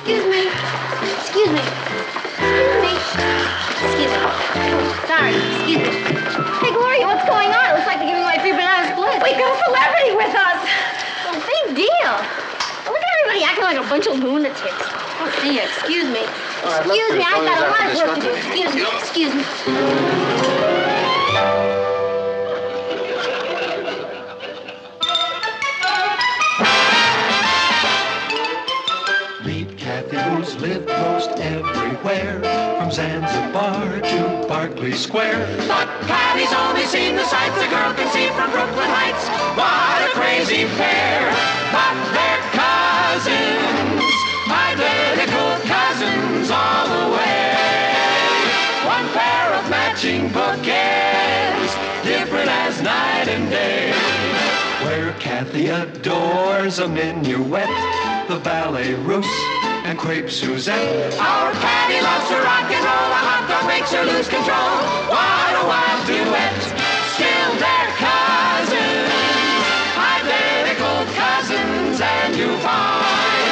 Excuse me. Excuse me. Excuse me. Excuse me. Sorry. Excuse me. Hey, Gloria, what's going on? It looks like they're giving away free banana splits. We got a celebrity with us. Well, big deal. Look at everybody acting like a bunch of lunatics. Oh, gee, excuse me. Excuse me, I've got a lot of work to do. Excuse me. Excuse me. Meet Kathy, who's lived most everywhere, from Zanzibar to Berkeley Square. But Patty's only seen the sights a girl can see from Brooklyn Heights. What a crazy pair, but they're cousins, identical cousins all the way. One pair of matching bookends, different as night and day. Where Kathy adores a minuet, the ballet russe, and crepe Suzette. Our Patty loves to rock and roll, a hot dog makes her lose control. What a wild duet, still they're cousins, identical cousins, and you find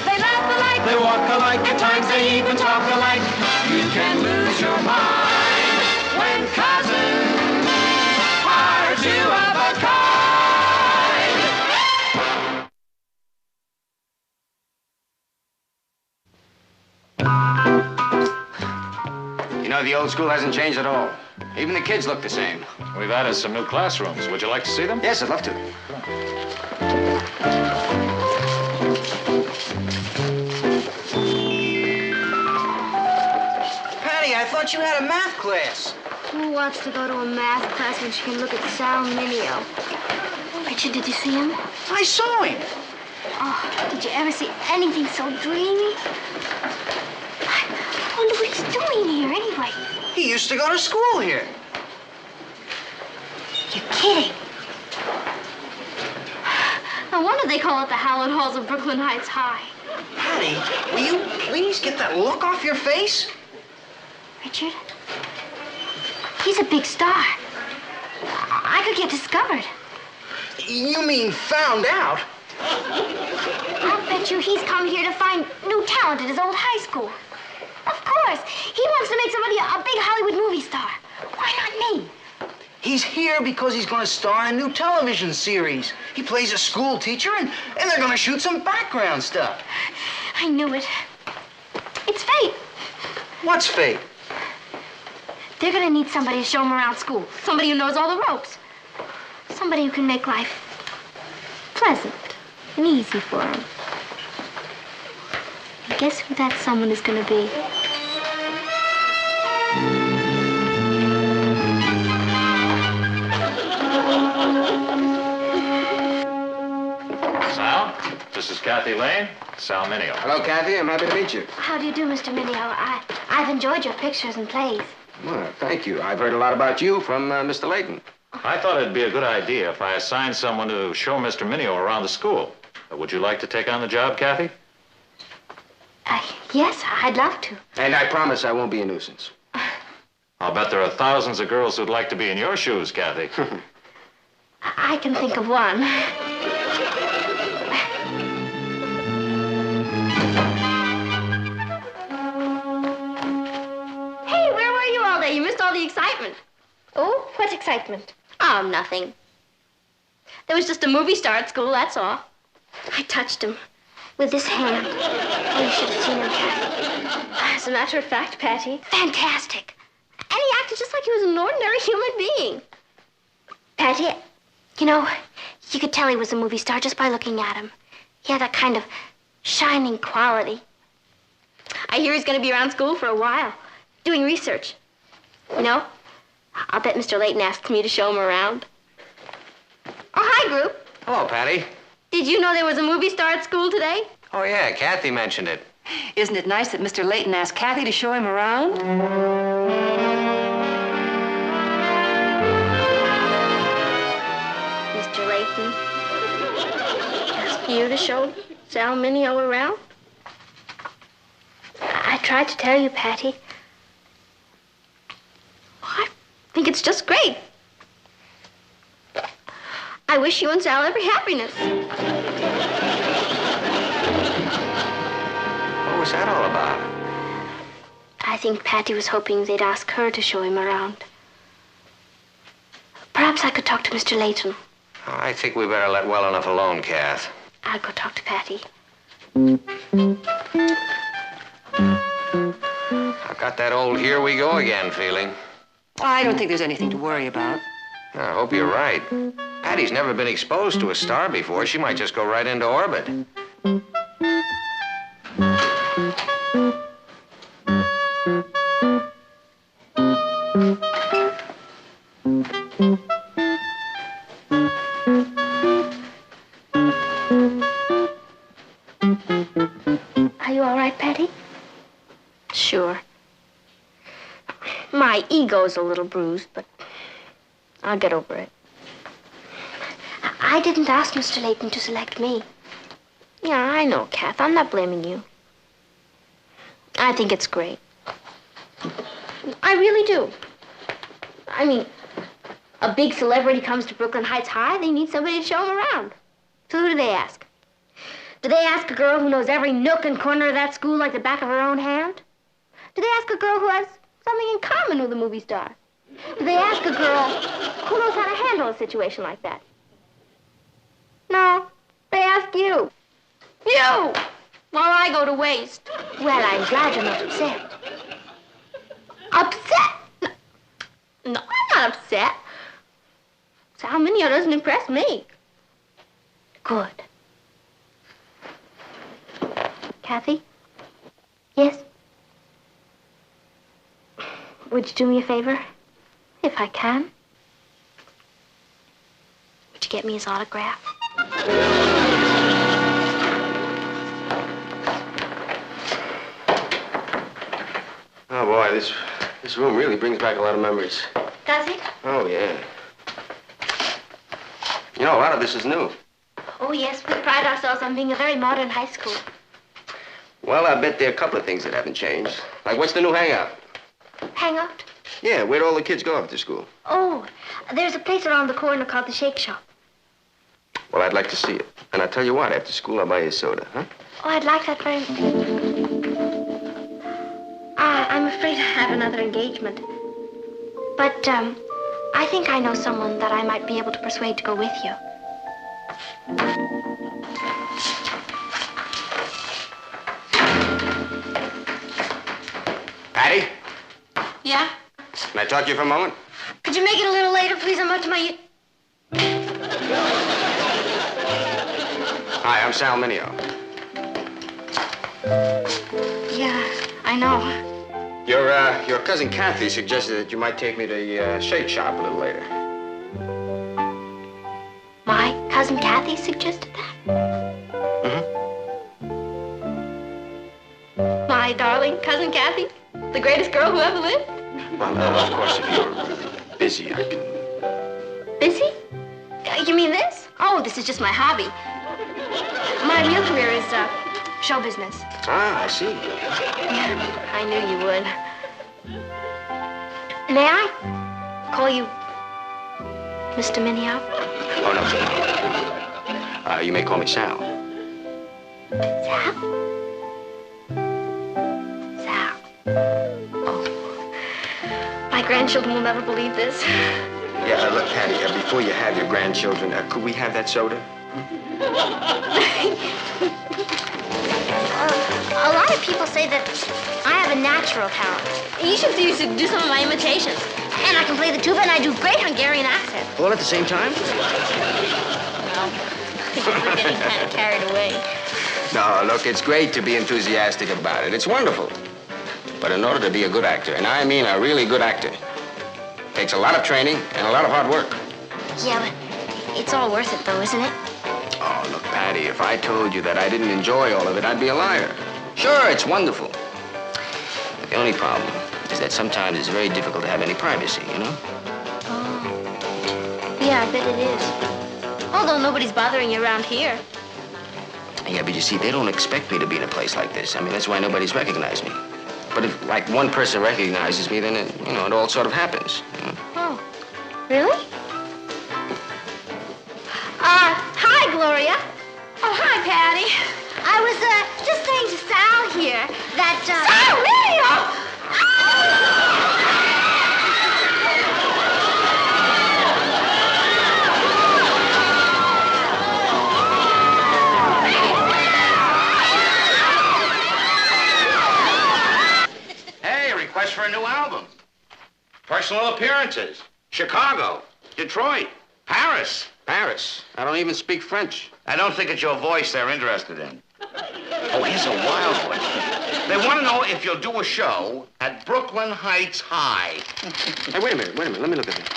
they laugh alike, they walk alike, at times they even talk alike. You can lose your mind when cousins are two of a kind. You know, the old school hasn't changed at all. Even the kids look the same. We've added some new classrooms. Would you like to see them? Yes, I'd love to. Patty, I thought you had a math class. Who wants to go to a math class when she can look at Sal Mineo? Richard, did you see him? I saw him. Oh, did you ever see anything so dreamy? I wonder what he's doing here anyway. He used to go to school here. You're kidding. No wonder they call it the hallowed halls of Brooklyn Heights High. Patty, will you please get that look off your face? Richard, he's a big star. I could get discovered. You mean found out? I'll bet you he's come here to find new talent at his old high school. Of course. He wants to make somebody a big Hollywood movie star. Why not me? He's here because he's going to star in a new television series. He plays a school teacher, and they're going to shoot some background stuff. I knew it. It's fate. What's fate? They're going to need somebody to show them around school. Somebody who knows all the ropes. Somebody who can make life pleasant and easy for them. And guess who that someone is going to be? Sal, this is Kathy Lane, Sal Mineo. Hello, Kathy. I'm happy to meet you. How do you do, Mr. Mineo? I've enjoyed your pictures and plays. Well, thank you. I've heard a lot about you from Mr. Layton. I thought it'd be a good idea if I assigned someone to show Mr. Mineo around the school. Would you like to take on the job, Kathy? Yes, I'd love to. And I promise I won't be a nuisance. I'll bet there are thousands of girls who'd like to be in your shoes, Kathy. I can think of one. Hey, where were you all day? You missed all the excitement. Oh, what excitement? Oh, nothing. There was just a movie star at school, that's all. I touched him with this hand. Oh, you should have seen him, Patty. As a matter of fact, Patty, fantastic. And he acted just like he was an ordinary human being. Patty, you know, you could tell he was a movie star just by looking at him. He had that kind of shining quality. I hear he's going to be around school for a while, doing research. You know, I'll bet Mr. Layton asked me to show him around. Oh, hi, group. Hello, Patty. Did you know there was a movie star at school today? Oh, yeah, Kathy mentioned it. Isn't it nice that Mr. Layton asked Kathy to show him around? Mr. Layton asked you to show Sal Mineo around? I tried to tell you, Patty. I think it's just great. I wish you and Sal every happiness. think Patty was hoping they'd ask her to show him around. Perhaps I could talk to Mr. Layton. I think we better let well enough alone, Kath. I'll go talk to Patty. I've got that old here we go again feeling. I don't think there's anything to worry about. I hope you're right. Patty's never been exposed to a star before. She might just go right into orbit. Are you all right, Patty? Sure. My ego's a little bruised, but I'll get over it. I didn't ask Mr. Layton to select me. Yeah, I know, Kath. I'm not blaming you. I think it's great. I really do. I mean, a big celebrity comes to Brooklyn Heights High, they need somebody to show them around. So who do they ask? Do they ask a girl who knows every nook and corner of that school like the back of her own hand? Do they ask a girl who has something in common with a movie star? Do they ask a girl who knows how to handle a situation like that? No, they ask you. You! While I go to waste. Well, I'm glad you're not upset. Upset? No, I'm not upset. Sal Mineo doesn't impress me. Good. Kathy? Yes? Would you do me a favor? If I can. Would you get me his autograph? Oh, boy, this room really brings back a lot of memories. Does it? Oh, yeah. You know, a lot of this is new. Oh, yes. We pride ourselves on being a very modern high school. Well, I bet there are a couple of things that haven't changed. Like, what's the new hangout? Hangout? Yeah, where'd all the kids go after school? Oh, there's a place around the corner called the Shake Shop. Well, I'd like to see it. And I'll tell you what, after school, I'll buy you a soda, huh? Oh, I'd like that very much. I'm afraid I have another engagement. But, I think I know someone that I might be able to persuade to go with you. Patty? Yeah? Can I talk to you for a moment? Could you make it a little later, please? I'm up to my... Hi, I'm Sal Mineo. Yeah, I know. Your cousin Kathy suggested that you might take me to the Shake Shop a little later. My cousin Kathy suggested that? My darling cousin Kathy? The greatest girl who ever lived? Well, of course, if you're busy, I can... Busy? You mean this? Oh, this is just my hobby. My real career is, show business. Ah, I see. I knew you would. May I call you Mr. Mineo? Oh, no. You may call me Sal. Sal? Sal. Oh. My grandchildren will never believe this. Yeah, look, Patty, before you have your grandchildren, could we have that soda? A lot of people say that I have a natural talent. You should do some of my imitations. And I can play the tuba, and I do great Hungarian accent. All at the same time? Well, we're getting kind of carried away. No, look, it's great to be enthusiastic about it. It's wonderful. But in order to be a good actor, and I mean a really good actor, takes a lot of training and a lot of hard work. Yeah, but it's all worth it, though, isn't it? Oh, look, Patty, if I told you that I didn't enjoy all of it, I'd be a liar. Sure, it's wonderful. But the only problem is that sometimes it's very difficult to have any privacy, you know? Oh. Yeah, I bet it is. Although nobody's bothering you around here. Yeah, but you see, they don't expect me to be in a place like this. I mean, that's why nobody's recognized me. But if, like, one person recognizes me, then, it all sort of happens. You know? Oh, really? Hi, Gloria. Oh, hi, Patty. I was, just saying to Sal here that, Sal Mineo! her new album. Personal appearances. Chicago, Detroit, Paris. Paris. I don't even speak French. I don't think it's your voice they're interested in. Oh, here's a wild one. They want to know if you'll do a show at Brooklyn Heights High. Hey, wait a minute. Let me look at it.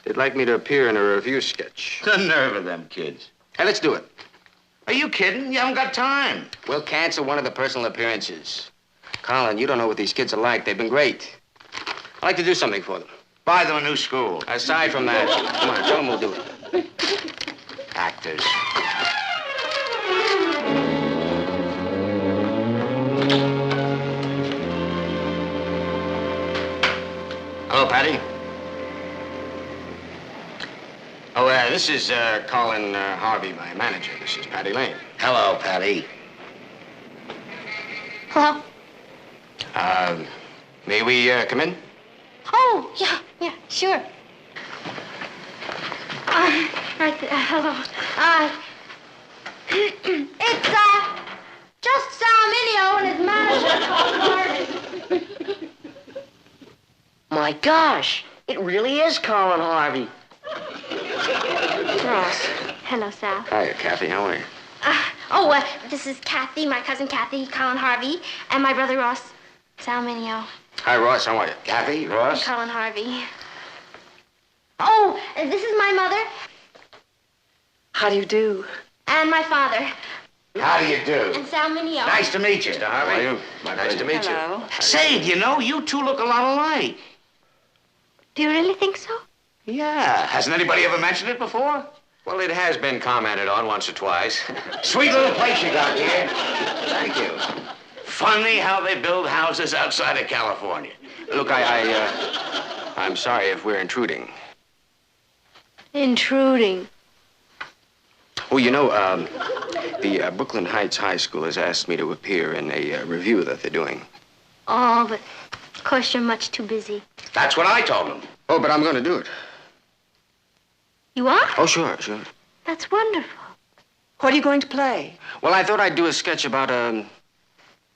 They'd like me to appear in a review sketch. The nerve of them kids. Hey, let's do it. Are you kidding? You haven't got time. We'll cancel one of the personal appearances. Colin, you don't know what these kids are like. They've been great. I'd like to do something for them. Buy them a new school. Aside from that, come on, tell them we'll do it. Actors. Hello, Patty. Oh, this is Colin Harvey, my manager. This is Patty Lane. Hello, Patty. Hello? May we come in? Oh, yeah, sure. Right there, hello. It's, just Sal Mineo and his manager. My gosh, it really is Colin Harvey. Ross. Hello, Sal. Hi, Kathy. How are you? This is Kathy, my cousin Kathy, Colin Harvey, and my brother Ross, Sal Mineo. Hi, Ross. How are you? Kathy, Ross. Colin Harvey. Oh, this is my mother. How do you do? And my father. How do you do? And Sal Mineo. Nice to meet you. Mr. How are you? Nice to meet Hello. Say, you know, you two look a lot alike. Do you really think so? Yeah. Hasn't anybody ever mentioned it before? Well, it has been commented on once or twice. Sweet little place you got here. Thank you. Funny how they build houses outside of California. Look, I'm sorry if we're intruding. Intruding. Oh, you know, the Brooklyn Heights High School has asked me to appear in a review that they're doing. Oh, but of course you're much too busy. That's what I told them. Oh, but I'm going to do it. You are? Oh, sure. That's wonderful. What are you going to play? Well, I thought I'd do a sketch about a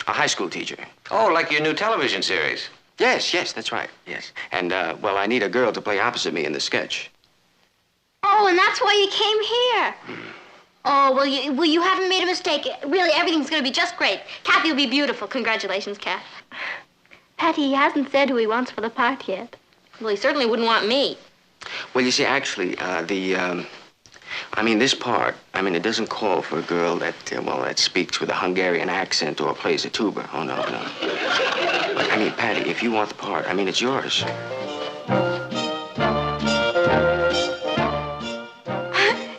high school teacher. Oh, like your new television series. Yes, that's right. Yes. And, well, I need a girl to play opposite me in the sketch. Oh, and that's why you came here. Oh, well, you haven't made a mistake. Really, everything's going to be just great. Kathy will be beautiful. Congratulations, Kath. Patty, he hasn't said who he wants for the part yet. Well, he certainly wouldn't want me. Well, you see, actually, this part, it doesn't call for a girl that, that speaks with a Hungarian accent or plays a tuba. Oh, no. But, Patty, if you want the part, it's yours.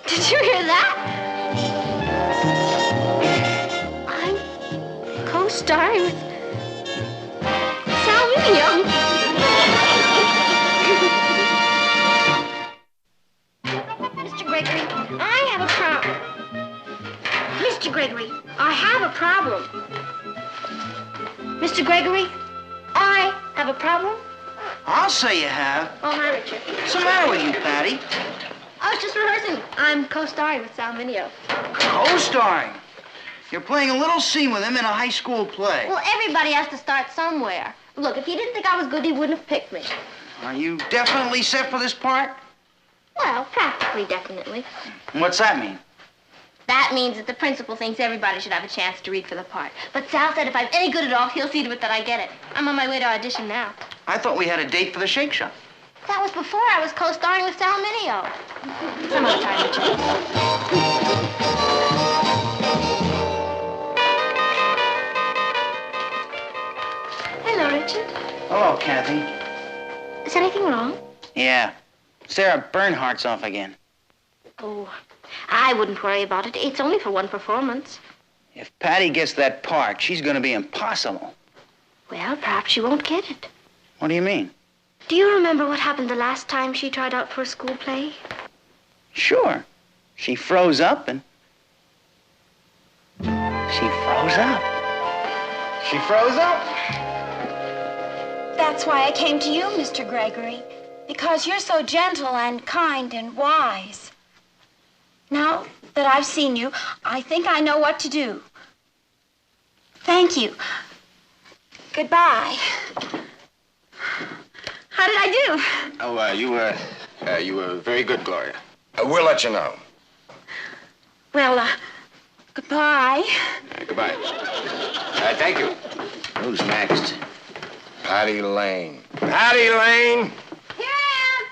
Did you hear that? I'm co-starring with Sal Mineo. Mr. Gregory, I have a problem. Mr. Gregory, I have a problem. Mr. Gregory, I have a problem. I'll say you have. Oh, hi, Richard. What's the matter with you, Patty? I was just rehearsing. I'm co-starring with Sal Mineo. Co-starring. You're playing a little scene with him in a high school play. Well, everybody has to start somewhere. Look, if he didn't think I was good, he wouldn't have picked me. Are you definitely set for this part? Well, practically, definitely. What's that mean? That means that the principal thinks everybody should have a chance to read for the part. But Sal said if I'm any good at all, he'll see to it that I get it. I'm on my way to audition now. I thought we had a date for the Shake Shop. That was before I was co-starring with Sal Mineo. Some other time, Richard. Hello, Richard. Hello, Kathy. Is anything wrong? Yeah. Sarah Bernhardt's off again. Oh, I wouldn't worry about it. It's only for one performance. If Patty gets that part, she's going to be impossible. Well, perhaps she won't get it. What do you mean? Do you remember what happened the last time she tried out for a school play? Sure. She froze up and... She froze up. She froze up? That's why I came to you, Mr. Gregory. Because you're so gentle and kind and wise. Now that I've seen you, I think I know what to do. Thank you. Goodbye. How did I do? Oh, you were very good, Gloria. We'll let you know. Well, goodbye. Goodbye. Thank you. Who's next? Patty Lane. Patty Lane! Here I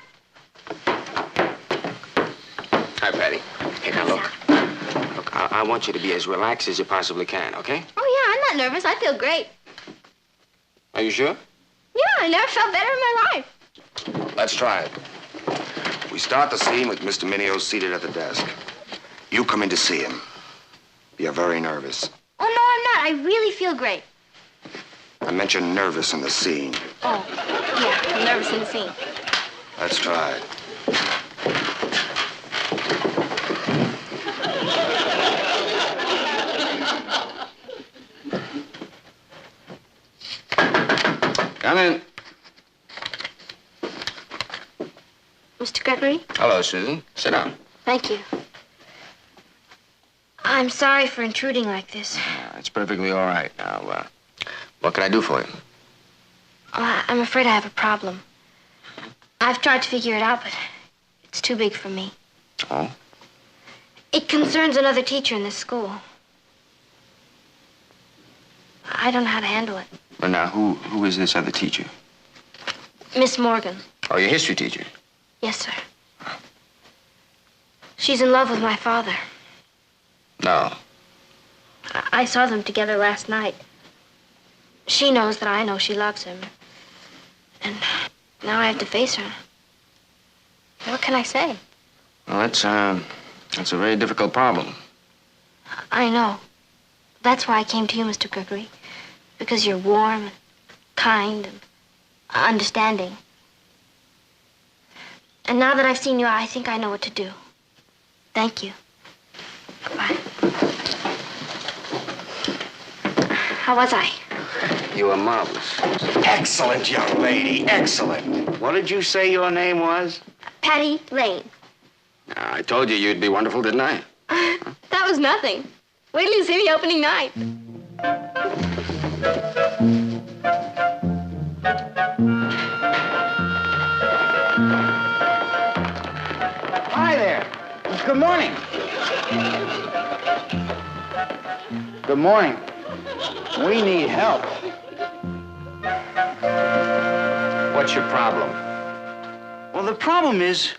Hi, Patty. Hey, now look. Look, I want you to be as relaxed as you possibly can, okay? am. Oh, yeah, I'm not nervous. I feel great. Are you sure? Yeah, I never felt better in my life. Let's try it. We start the scene with Mr. Minio seated at the desk. You come in to see him. You're very nervous. Oh, no, I'm not. I really feel great. I mentioned nervous in the scene. Oh, yeah, I'm nervous in the scene. Let's try it. Come in. Mr. Gregory, Hello, Susan. Sit down. thank you. I'm sorry for intruding like this. It's perfectly all right. Now, what can I do for you? I'm afraid I have a problem. I've tried to figure it out, but it's too big for me. Oh? It concerns another teacher in this school. I don't know how to handle it. Well, now, who is this other teacher? Miss Morgan. Oh, your history teacher. Yes, sir. She's in love with my father. No. I saw them together last night. She knows that I know she loves him. And now I have to face her. What can I say? Well, that's a very difficult problem. I know. That's why I came to you, Mr. Gregory. Because you're warm and kind and understanding. And now that I've seen you, I think I know what to do. Thank you. Goodbye. How was I? You were marvelous. Excellent, young lady. Excellent. What did you say your name was? Patty Lane. I told you you'd be wonderful, didn't I? That was nothing. Wait till you see me opening night. Hi there. Good morning. Good morning. We need help. What's your problem? Well, the problem is,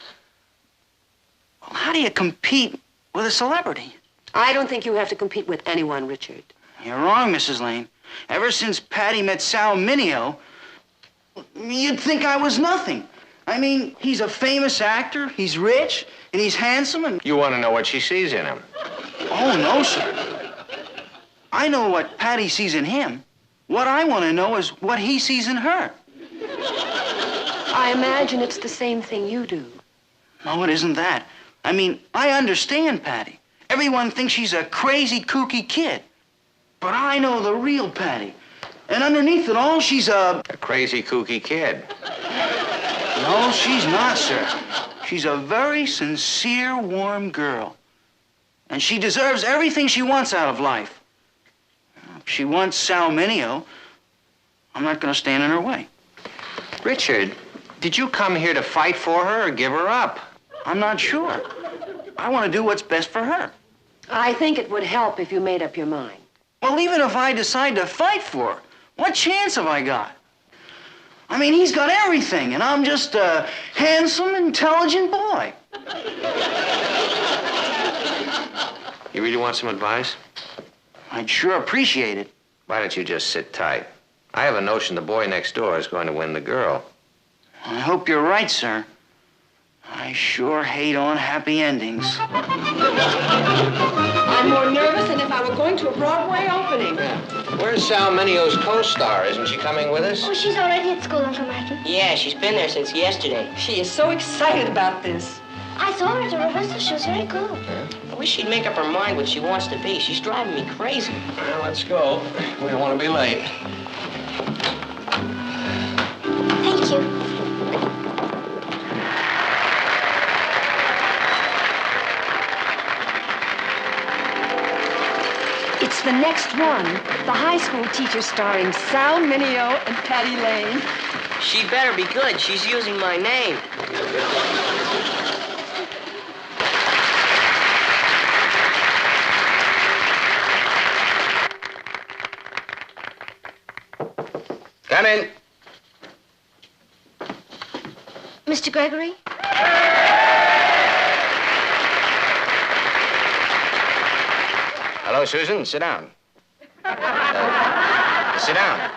well, how do you compete with a celebrity? I don't think you have to compete with anyone, Richard. You're wrong, Mrs. Lane. Ever since Patty met Sal Minio, you'd think I was nothing. I mean, he's a famous actor, he's rich, and he's handsome, and... You want to know what she sees in him. Oh, no, sir. I know what Patty sees in him. What I want to know is what he sees in her. I imagine it's the same thing you do. No, it isn't that. I mean, I understand Patty. Everyone thinks she's a crazy, kooky kid. But I know the real Patty. And underneath it all, she's a crazy, kooky kid. No, she's not, sir. She's a very sincere, warm girl. And she deserves everything she wants out of life. If she wants Sal Minio, I'm not going to stand in her way. Richard, did you come here to fight for her or give her up? I'm not sure. I want to do what's best for her. I think it would help if you made up your mind. Well, even if I decide to fight for her, what chance have I got? I mean, he's got everything, and I'm just a handsome, intelligent boy. You really want some advice? I'd sure appreciate it. Why don't you just sit tight? I have a notion the boy next door is going to win the girl. I hope you're right, sir. I sure hate unhappy endings. I'm more nervous than if I were going to a Broadway opening. Where's Sal Minio's co-star? Isn't she coming with us? Oh, she's already at school, Uncle Martin. Yeah, she's been there since yesterday. She is so excited about this. I saw her at the rehearsal. She was very good. I wish she'd make up her mind what she wants to be. She's driving me crazy. Well, let's go. We don't want to be late. Thank you. It's the next one. The high school teacher starring Sal Mineo and Patty Lane. She better be good. She's using my name. Come in. Mr. Gregory? Hello, Susan. Sit down. Sit down.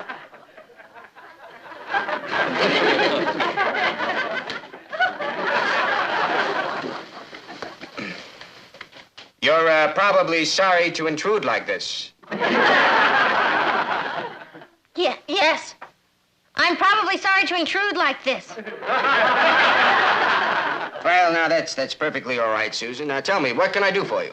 You're probably sorry to intrude like this. Yes. I'm probably sorry to intrude like this. Well, now, that's perfectly all right, Susan. Now, tell me, what can I do for you?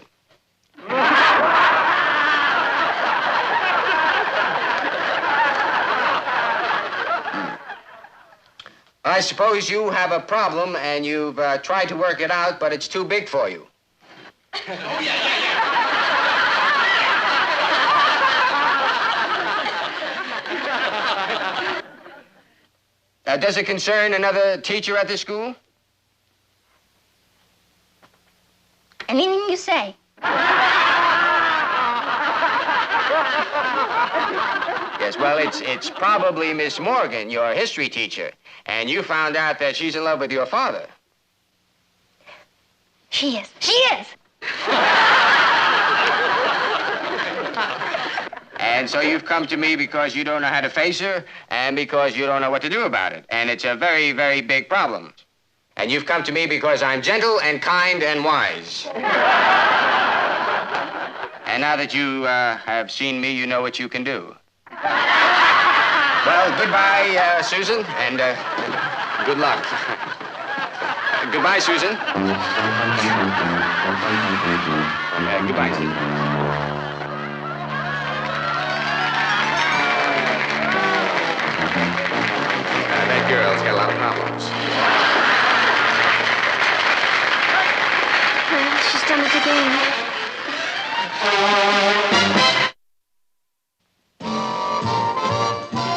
I suppose you have a problem, and you've tried to work it out, but it's too big for you. Does it concern another teacher at the school? Anything you say. Yes, well, it's probably Miss Morgan, your history teacher, and you found out that she's in love with your father. She is. And so you've come to me because you don't know how to face her and because you don't know what to do about it. And it's a very, very big problem. And you've come to me because I'm gentle and kind and wise. And now that you have seen me, you know what you can do. Well, goodbye, Susan, and good luck. Goodbye, Susan. Goodbye, Susan. That girl's got a lot of problems. Well, she's done it again.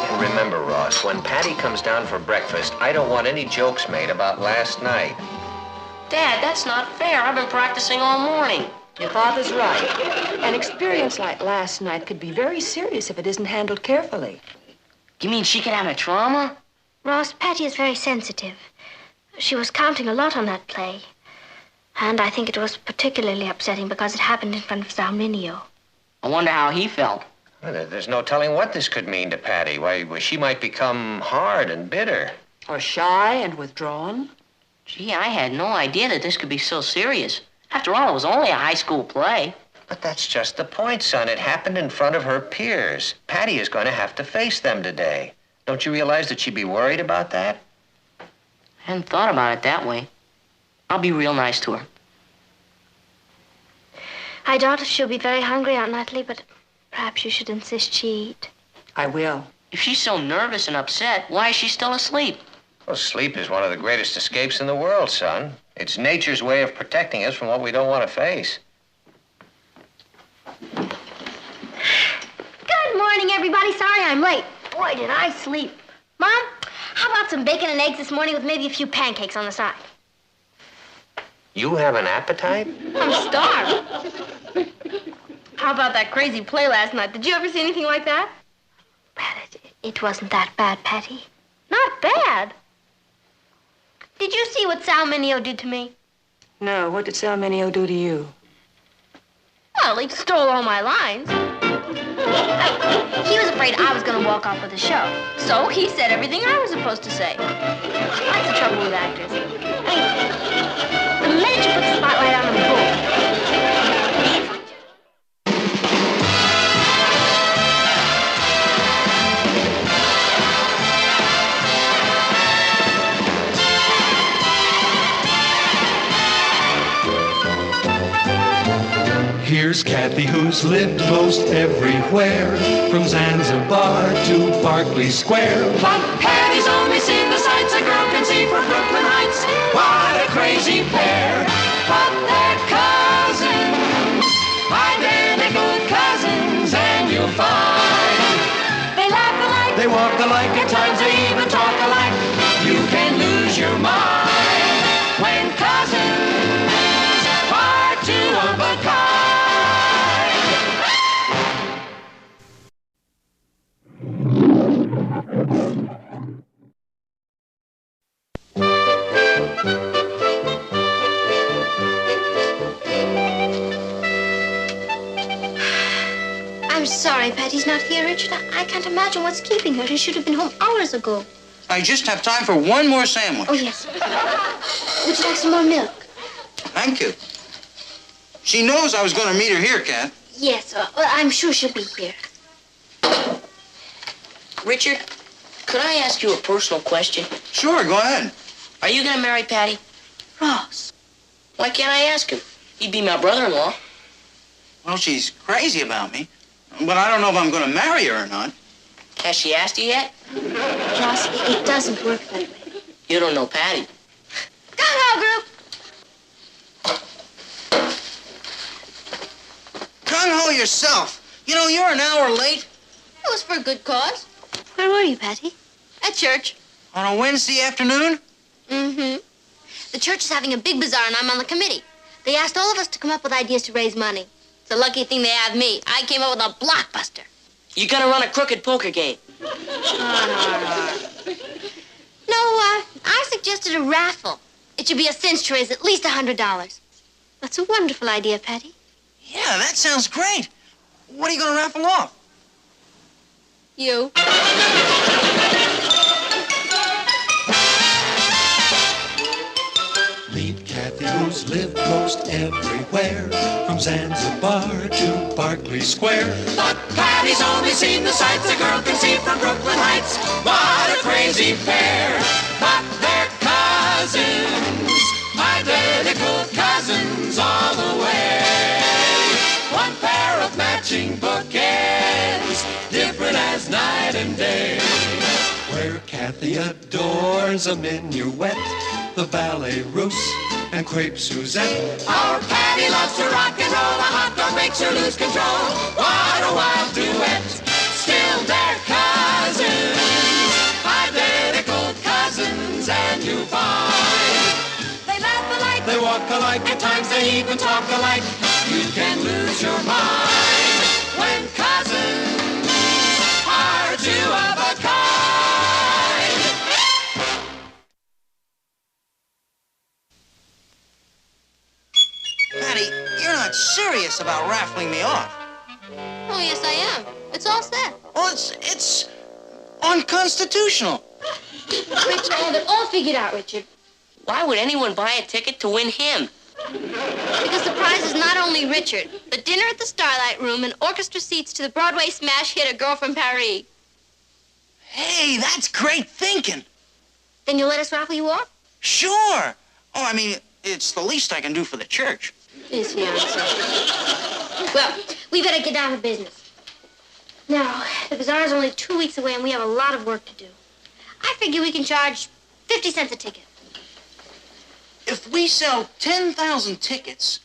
And remember, Ross, when Patty comes down for breakfast, I don't want any jokes made about last night. Dad, that's not fair. I've been practicing all morning. Your father's right. An experience like last night could be very serious if it isn't handled carefully. You mean she could have a trauma? Ross, Patty is very sensitive. She was counting a lot on that play. And I think it was particularly upsetting because it happened in front of Salminio. I wonder how he felt. Well, there's no telling what this could mean to Patty. Why, she might become hard and bitter. Or shy and withdrawn. Gee, I had no idea that this could be so serious. After all, it was only a high school play. But that's just the point, son. It happened in front of her peers. Patty is going to have to face them today. Don't you realize that she'd be worried about that? I hadn't thought about it that way. I'll be real nice to her. I doubt if she'll be very hungry, Aunt Natalie, but perhaps you should insist she eat. I will. If she's so nervous and upset, why is she still asleep? Well, sleep is one of the greatest escapes in the world, son. It's nature's way of protecting us from what we don't want to face. Good morning, everybody. Sorry I'm late. Boy, did I sleep. Mom, how about some bacon and eggs this morning with maybe a few pancakes on the side? You have an appetite? I'm starved. How about that crazy play last night? Did you ever see anything like that? Well, it wasn't that bad, Patty. Not bad. Did you see what Salminio did to me? No, what did Salminio do to you? Well, he stole all my lines. He was afraid I was going to walk off with the show. So he said everything I was supposed to say. That's the trouble with actors. The minute you put the spotlight on them, boom. Here's Kathy, who's lived most everywhere, from Zanzibar to Berkeley Square. But Patty's only seen the sights a girl can see from Brooklyn Heights. What a crazy pair, but they're cousins, identical cousins. alike, at times they even talk alike. You can lose your mind when cousins are two of a kind. I'm sorry Patty's not here, Richard. I can't imagine what's keeping her. She should have been home hours ago. I just have time for one more sandwich. Oh, yes. Would you like some more milk? Thank you. She knows I was going to meet her here, Kath. Yes, well, I'm sure she'll be here. Richard, could I ask you a personal question? Sure, go ahead. Are you going to marry Patty? Ross. Why can't I ask him? He'd be my brother-in-law. Well, she's crazy about me, but I don't know if I'm going to marry her or not. Has she asked you yet? Ross, it doesn't work that way. You don't know Patty. Gung-ho group! Gung-ho yourself. You know, you're an hour late. It was for a good cause. Where were you, Patty? At church. On a Wednesday afternoon? Mm-hmm. The church is having a big bazaar, and I'm on the committee. They asked all of us to come up with ideas to raise money. It's a lucky thing they have me. I came up with a blockbuster. You gonna run a crooked poker game? No, I suggested a raffle. It should be a cinch to raise at least $100. That's a wonderful idea, Patty. Yeah, that sounds great. What are you going to raffle off? You. Meet Kathy, who's lived most everywhere, from Zanzibar to Berkeley Square. But Patty's only seen the sights a girl can see from Brooklyn Heights. What a crazy pair! But they're cousins, identical cousins all the way. One pair of matching bookends, different as night and day. Where Kathy adores a minuet, the ballet russe, and crepe Suzette. Our Patty loves to rock and roll, a hot dog makes her lose control. What a wild duet, still they're cousins, identical cousins, and you find they laugh alike, they walk alike, at times they even talk alike. You can lose your mind when cousins are two of a kind. Patty, you're not serious about raffling me off. Oh, yes, I am. It's all set. Well, it's unconstitutional. Richard, I have it all figured out, Richard. Why would anyone buy a ticket to win him? Because the prize is not only Richard, but dinner at the Starlight Room and orchestra seats to the Broadway smash hit A Girl from Paris. Hey, that's great thinking. Then you'll let us raffle you off? Sure. Oh, I mean, it's the least I can do for the church. His fiancé. Well, we better get down to business. Now, the bazaar is only 2 weeks away, and we have a lot of work to do. I figure we can charge 50 cents a ticket. If we sell 10,000 tickets,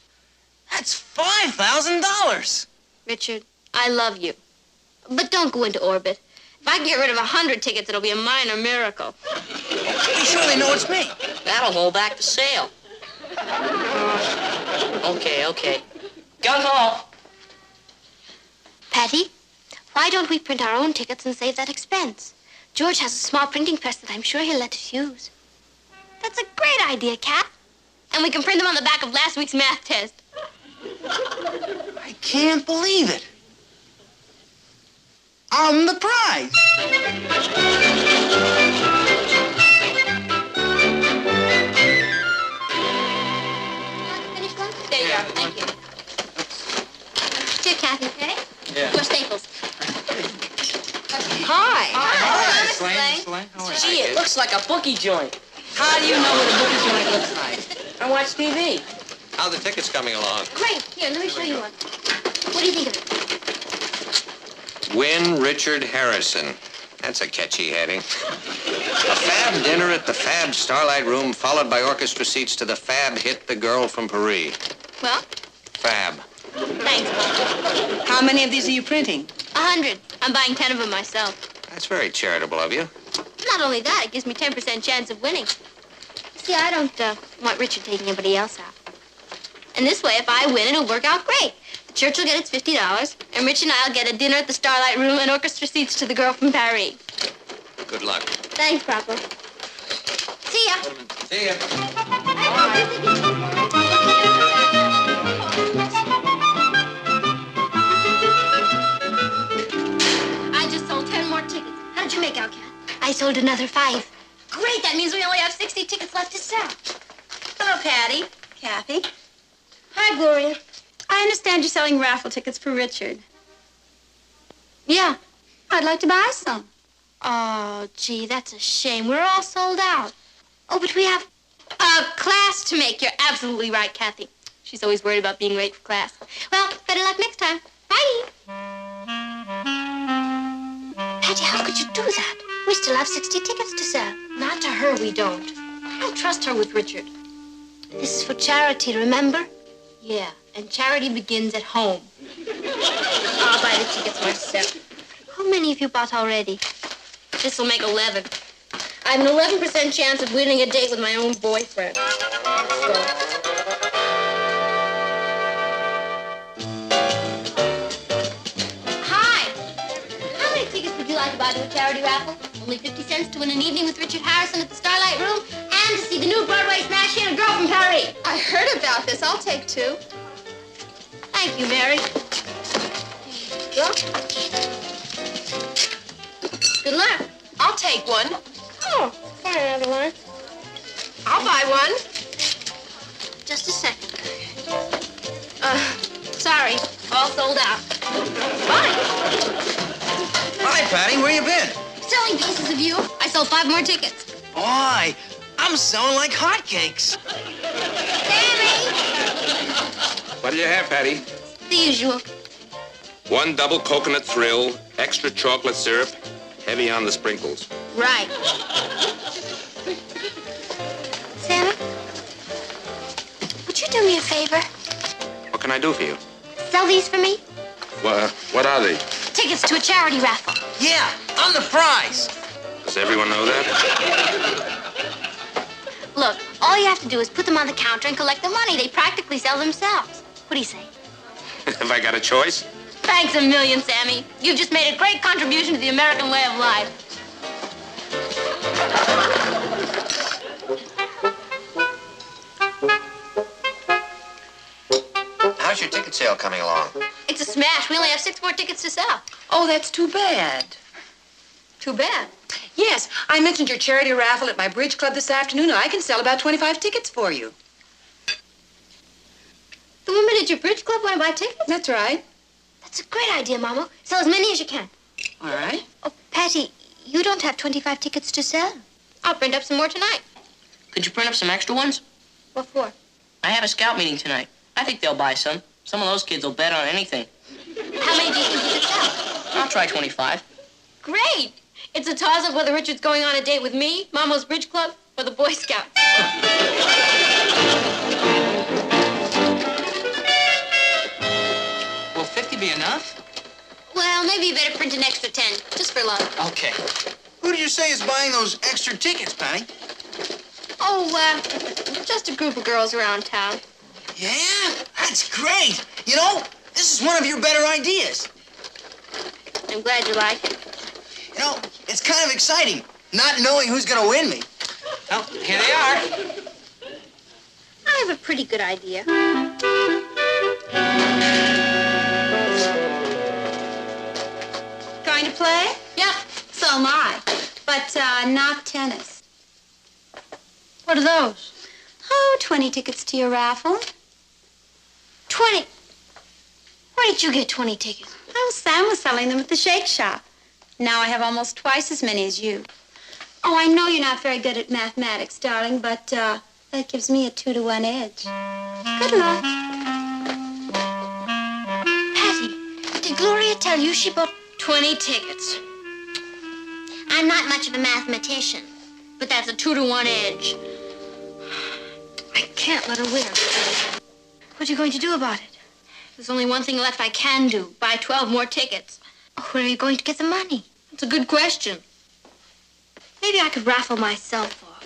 that's $5,000. Richard, I love you. But don't go into orbit. If I can get rid of 100 tickets, it'll be a minor miracle. Be sure they know it's me. That'll hold back the sale. Okay. Gung-ho! Patty, why don't we print our own tickets and save that expense? George has a small printing press that I'm sure he'll let us use. That's a great idea, Kat. And we can print them on the back of last week's math test. I can't believe it. I'm the prize. Finish one? There you are. Thank you. Here, Kathy, okay? Yeah. Your staples. Hi. Hi, Slane. How are you? Gee, it looks like a bookie joint. How do you know what a bookie joint looks like? I watch TV. How the tickets coming along? Great. Here, let me show you one. What do you think of it? Win Richard Harrison. That's a catchy heading. A fab dinner at the Fab Starlight Room, followed by orchestra seats to the Fab hit The Girl from Paris. Well, Fab. thanks, Bob. How many of these are you printing? 100. I'm buying 10 of them myself. That's very charitable of you. Not only that, it gives me 10% chance of winning. See, I don't want Richard taking anybody else out. And this way, if I win, it'll work out great. The church will get its $50, and Rich and I'll get a dinner at the Starlight Room and orchestra seats to the girl from Paris. Good luck. Thanks, Papa. See ya. See ya. I just sold 10 more tickets. How did you make out, Kat? I sold another 5. Great, that means we only have 60 tickets left to sell. Hello, Patty. Kathy. Hi, Gloria. I understand you're selling raffle tickets for Richard. Yeah. I'd like to buy some. Oh, gee, that's a shame. We're all sold out. Oh, but we have a class to make. You're absolutely right, Kathy. She's always worried about being late for class. Well, better luck next time. Bye. Patty, how could you do that? We still have 60 tickets to sell. Not to her, we don't. I don't trust her with Richard. This is for charity, remember? Yeah, and charity begins at home. I'll buy the tickets myself. How many have you bought already? This'll make 11. I have an 11% chance of winning a date with my own boyfriend. So. Hi! How many tickets would you like to buy to a charity raffle? Only 50 cents to win an evening with Richard Harrison at the Starlight Room and to see the new Broadway smash hit, A Girl from Paris. I heard about this. I'll take 2. Thank you, Mary. Here you go. Good luck. I'll take 1. Oh, fine, another one. I'll buy 1. Just a second. Sorry, all sold out. Bye. Hi, Patty. Where you been? Selling pieces of you. I sold 5 more tickets. Boy, I'm selling like hotcakes. Sammy! What do you have, Patty? The usual. 1 double coconut thrill, extra chocolate syrup, heavy on the sprinkles. Right. Sammy, would you do me a favor? What can I do for you? Sell these for me? What are they? Tickets to a charity raffle. Yeah, I'm the prize. Does everyone know that? Look, all you have to do is put them on the counter and collect the money. They practically sell themselves. What do you say? Have I got a choice? Thanks a million, Sammy. You've just made a great contribution to the American way of life. How's your ticket sale coming along? It's a smash. We only have 6 more tickets to sell. Oh, that's too bad. Too bad. Yes, I mentioned your charity raffle at my bridge club this afternoon, and I can sell about 25 tickets for you. The woman at your bridge club want to buy tickets? That's right. That's a great idea, Mama. Sell as many as you can. All right. Oh, Patty, you don't have 25 tickets to sell. I'll print up some more tonight. Could you print up some extra ones? What for? I have a scout meeting tonight. I think they'll buy some. Some of those kids will bet on anything. How many do you think you could sell? I'll try 25. Great! It's a toss-up whether Richard's going on a date with me, Mama's bridge club, or the Boy Scouts. Will 50 be enough? Well, maybe you better print an extra 10, just for luck. Okay. Who did you say is buying those extra tickets, Patty? Oh, just a group of girls around town. Yeah? That's great. You know, this is one of your better ideas. I'm glad you like it. You know, it's kind of exciting, not knowing who's going to win me. Well, here they are. I have a pretty good idea. Going to play? Yeah. So am I. But not tennis. What are those? Oh, 20 tickets to your raffle. 20. Where did you get 20 tickets? Oh, Sam was selling them at the shake shop. Now I have almost twice as many as you. Oh, I know you're not very good at mathematics, darling, but that gives me a 2-to-1 edge. Good luck. Patty, did Gloria tell you she bought 20 tickets? I'm not much of a mathematician, but that's a 2-to-1 edge. I can't let her win. What are you going to do about it? There's only one thing left I can do. Buy 12 more tickets. Where are you going to get the money? It's a good question. Maybe I could raffle myself off.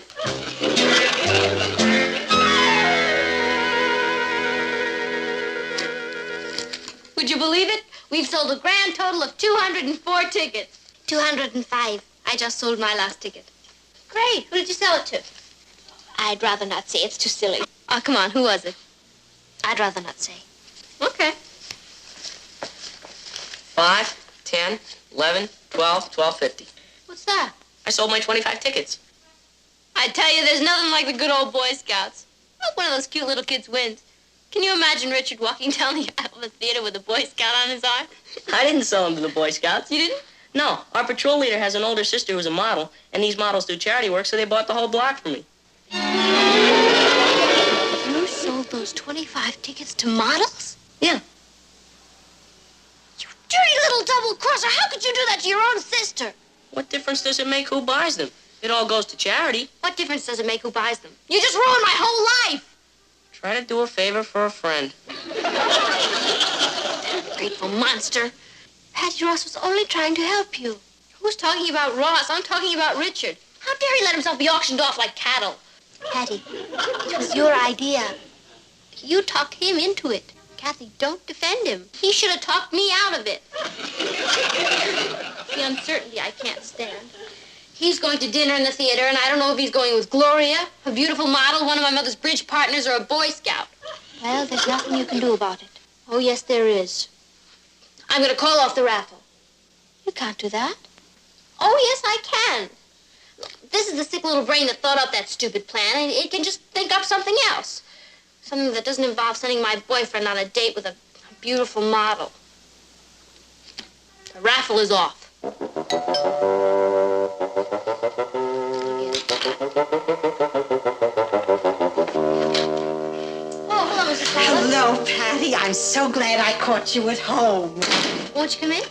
Would you believe it? We've sold a grand total of 204 tickets. 205. I just sold my last ticket. Great. Who did you sell it to? I'd rather not say. It's too silly. Oh, come on. Who was it? I'd rather not say. Okay. 5, 10, 11, 12, 12.50. What's that? I sold my 25 tickets. I tell you, there's nothing like the good old Boy Scouts. I hope one of those cute little kids wins. Can you imagine Richard walking down the aisle of the theater with a Boy Scout on his arm? I didn't sell them to the Boy Scouts. You didn't? No, our patrol leader has an older sister who's a model, and these models do charity work, so they bought the whole block for me. You sold those 25 tickets to models? Yeah. You dirty little double-crosser. How could you do that to your own sister? What difference does it make who buys them? It all goes to charity. What difference does it make who buys them? You just ruined my whole life. Try to do a favor for a friend. Grateful monster. Patty Ross was only trying to help you. Who's talking about Ross? I'm talking about Richard. How dare he let himself be auctioned off like cattle? Patty, it was your idea. You talked him into it. Kathy, don't defend him. He should have talked me out of it. The uncertainty I can't stand. He's going to dinner in the theater, and I don't know if he's going with Gloria, a beautiful model, one of my mother's bridge partners, or a Boy Scout. Well, there's nothing you can do about it. Oh, yes, there is. I'm going to call off the raffle. You can't do that. Oh, yes, I can. This is the sick little brain that thought up that stupid plan, and it can just think up something else. Something that doesn't involve sending my boyfriend on a date with a beautiful model. The raffle is off. Hello, Patty. I'm so glad I caught you at home. Won't you come in?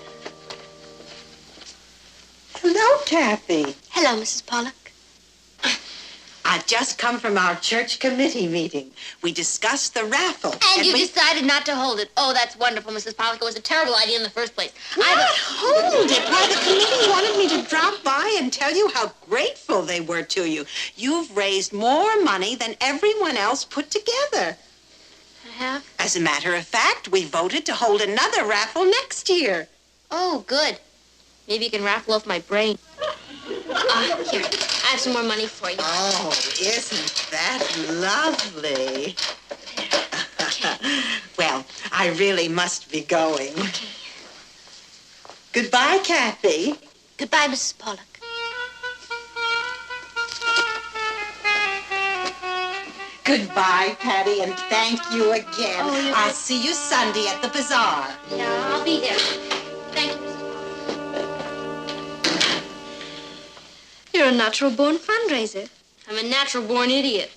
Hello, Kathy. Hello, Mrs. Pollock. I've just come from our church committee meeting. We discussed the raffle. And you decided not to hold it. Oh, that's wonderful, Mrs. Pollock. It was a terrible idea in the first place. Hold it. Why, the committee wanted me to drop by and tell you how grateful they were to you. You've raised more money than everyone else put together. I have? As a matter of fact, we voted to hold another raffle next year. Oh, good. Maybe you can raffle off my brain. Here, I have some more money for you. Oh, isn't that lovely? Well, I really must be going. Okay. Goodbye, Kathy. Goodbye, Mrs. Pollock. Goodbye, Patty, and thank you again. Oh, I'll see you Sunday at the bazaar. Yeah, I'll be there. Thank you. You're a natural-born fundraiser. I'm a natural-born idiot.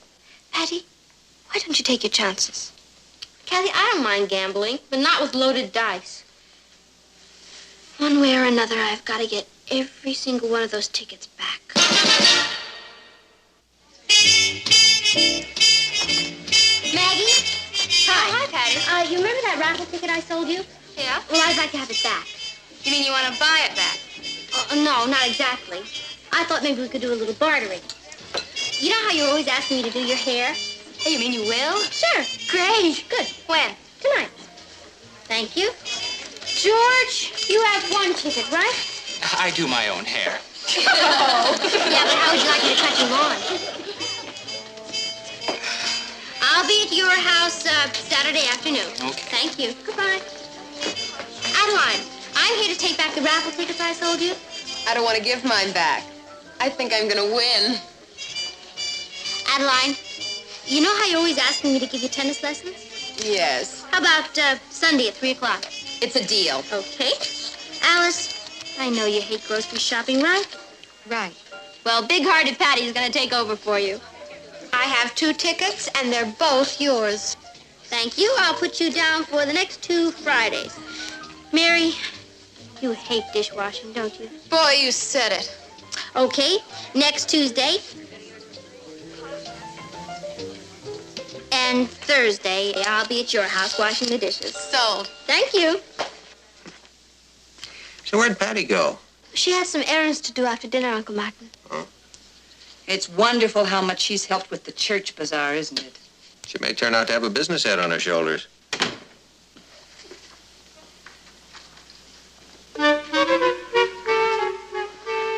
Patty, why don't you take your chances? Kathy, I don't mind gambling, but not with loaded dice. One way or another, I've got to get every single one of those tickets back. Maggie? Hi, Patty. You remember that raffle ticket I sold you? Yeah? Well, I'd like to have it back. You mean you want to buy it back? No, not exactly. I thought maybe we could do a little bartering. You know how you're always asking me to do your hair? Hey, you mean you will? Sure. Great. Good. When? Tonight. Thank you. George, you have one ticket, right? I do my own hair. Oh. Yeah, but how would you like me to cut your lawn? I'll be at your house Saturday afternoon. Okay. Thank you. Goodbye. Adeline, I'm here to take back the raffle tickets I sold you. I don't want to give mine back. I think I'm going to win. Adeline, you know how you're always asking me to give you tennis lessons? Yes. How about Sunday at 3 o'clock? It's a deal. Okay. Alice, I know you hate grocery shopping, right? Right. Well, big-hearted Patty's going to take over for you. I have 2 tickets, and they're both yours. Thank you. I'll put you down for the next 2 Fridays. Mary, you hate dishwashing, don't you? Boy, you said it. Okay, next Tuesday. And Thursday, I'll be at your house washing the dishes. Sold. Thank you. So where'd Patty go? She has some errands to do after dinner, Uncle Martin. Oh? It's wonderful how much she's helped with the church bazaar, isn't it? She may turn out to have a business head on her shoulders.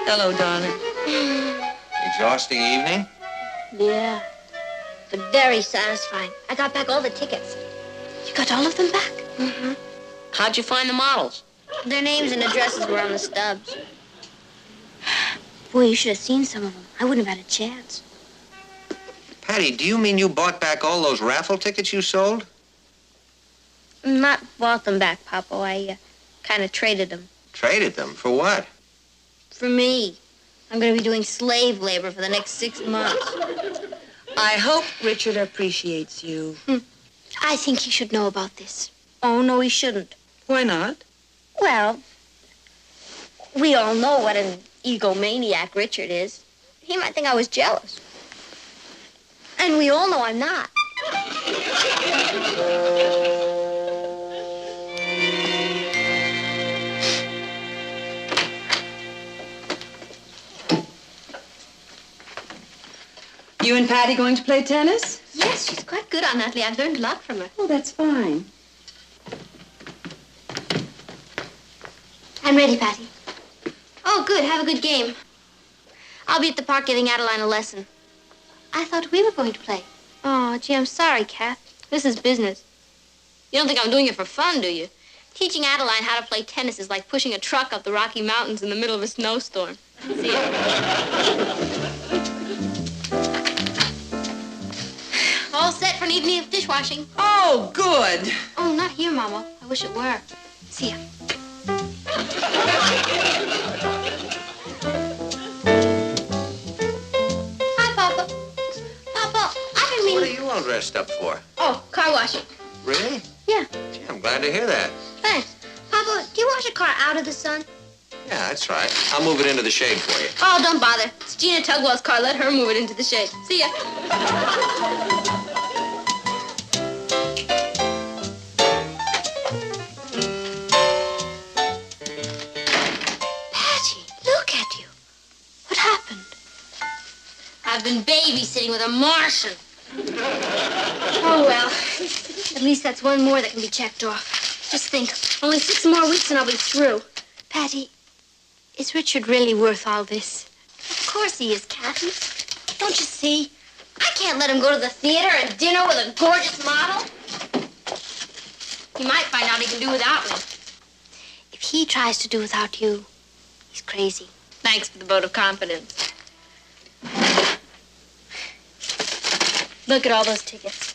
Hello, darling. Exhausting evening? Yeah. But very satisfying. I got back all the tickets. You got all of them back? Mm-hmm. How'd you find the models? Their names and addresses were on the stubs. Boy, you should have seen some of them. I wouldn't have had a chance. Patty, do you mean you bought back all those raffle tickets you sold? Not bought them back, Papa. I kind of traded them. Traded them? For what? For me. I'm going to be doing slave labor for the next 6 months. I hope Richard appreciates you. I think he should know about this. Oh, no, he shouldn't. Why not? Well, we all know what an egomaniac Richard is. He might think I was jealous. And we all know I'm not. You and Patty going to play tennis? Yes, she's quite good on that, Lee. I've learned a lot from her. Oh, that's fine. I'm ready, Patty. Oh, good. Have a good game. I'll be at the park giving Adeline a lesson. I thought we were going to play. Oh, gee, I'm sorry, Kath. This is business. You don't think I'm doing it for fun, do you? Teaching Adeline how to play tennis is like pushing a truck up the Rocky Mountains in the middle of a snowstorm. See ya. All set for an evening of dishwashing. Oh, good. Oh, not here, Mama. I wish it were. See ya. Hi, Papa. Papa, I've been meaning... What are you all dressed up for? Oh, car washing. Really? Yeah. Gee, I'm glad to hear that. Thanks. Papa, do you wash a car out of the sun? Yeah, that's right. I'll move it into the shade for you. Oh, don't bother. It's Gina Tugwell's car. Let her move it into the shade. See ya. Patty, look at you. What happened? I've been babysitting with a Martian. Oh, well. At least that's one more that can be checked off. Just think, only 6 more weeks and I'll be through. Patty, is Richard really worth all this? Of course he is, Kathy. Don't you see? I can't let him go to the theater and dinner with a gorgeous model. He might find out he can do without me. If he tries to do without you, he's crazy. Thanks for the vote of confidence. Look at all those tickets.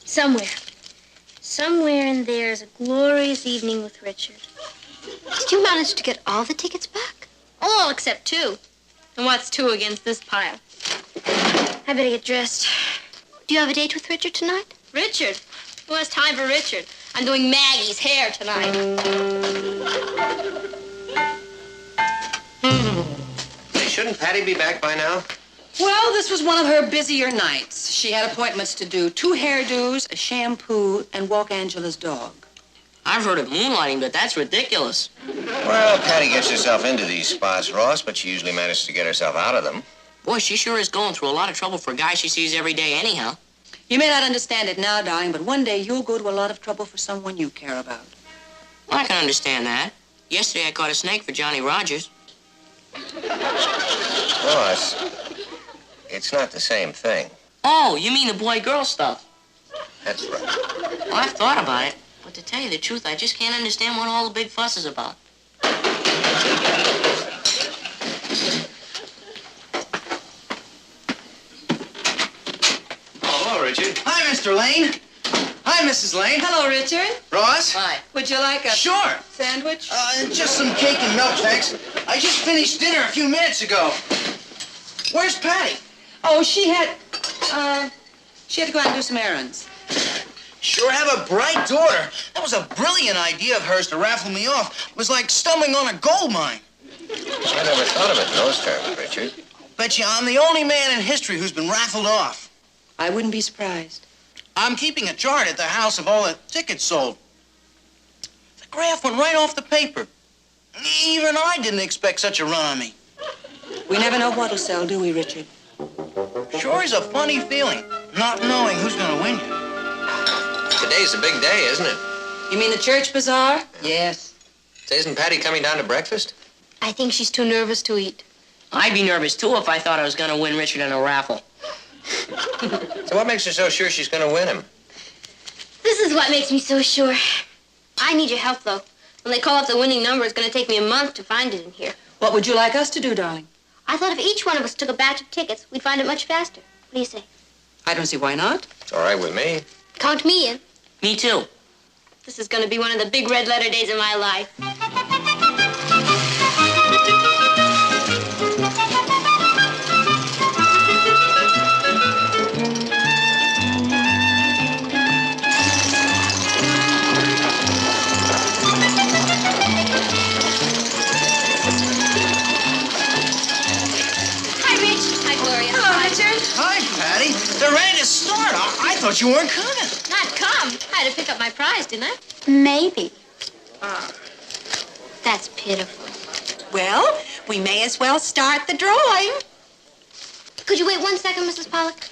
Somewhere in there is a glorious evening with Richard. Did you manage to get all the tickets back? All except 2. And what's 2 against this pile? I better get dressed. Do you have a date with Richard tonight? Richard? Who has time for Richard? I'm doing Maggie's hair tonight. Hey, shouldn't Patty be back by now? Well, this was one of her busier nights. She had appointments to do 2 hairdos, a shampoo, and walk Angela's dog. I've heard of moonlighting, but that's ridiculous. Well, Patty gets herself into these spots, Ross, but she usually manages to get herself out of them. Boy, she sure is going through a lot of trouble for a guy she sees every day anyhow. You may not understand it now, darling, but one day you'll go to a lot of trouble for someone you care about. Well, I can understand that. Yesterday I caught a snake for Johnny Rogers. Ross, it's not the same thing. Oh, you mean the boy-girl stuff? That's right. Well, I've thought about it. But to tell you the truth, I just can't understand what all the big fuss is about. Hello, Richard. Hi, Mr. Lane. Hi, Mrs. Lane. Hello, Richard. Ross? Hi. Would you like a Sure. sandwich? Just some cake and milk, thanks. I just finished dinner a few minutes ago. Where's Patty? Oh, she had to go out and do some errands. Sure have a bright daughter. That was a brilliant idea of hers to raffle me off. It was like stumbling on a gold mine. I never thought of it in those terms, Richard. Bet you I'm the only man in history who's been raffled off. I wouldn't be surprised. I'm keeping a chart at the house of all the tickets sold. The graph went right off the paper. Even I didn't expect such a run on me. We never know what'll sell, do we, Richard? Sure is a funny feeling, not knowing who's gonna win you. Today's a big day, isn't it? You mean the church bazaar? Yes. Say, isn't Patty coming down to breakfast? I think she's too nervous to eat. I'd be nervous, too, if I thought I was going to win Richard in a raffle. So what makes her so sure she's going to win him? This is what makes me so sure. I need your help, though. When they call up the winning number, it's going to take me a month to find it in here. What would you like us to do, darling? I thought if each one of us took a batch of tickets, we'd find it much faster. What do you say? I don't see why not. It's all right with me. Count me in. Me, too. This is going to be one of the big red letter days of my life. Hi, Patty. They're ready to start. I thought you weren't coming. Not come. I had to pick up my prize, didn't I? Maybe. That's pitiful. Well, we may as well start the drawing. Could you wait 1 second, Mrs. Pollock?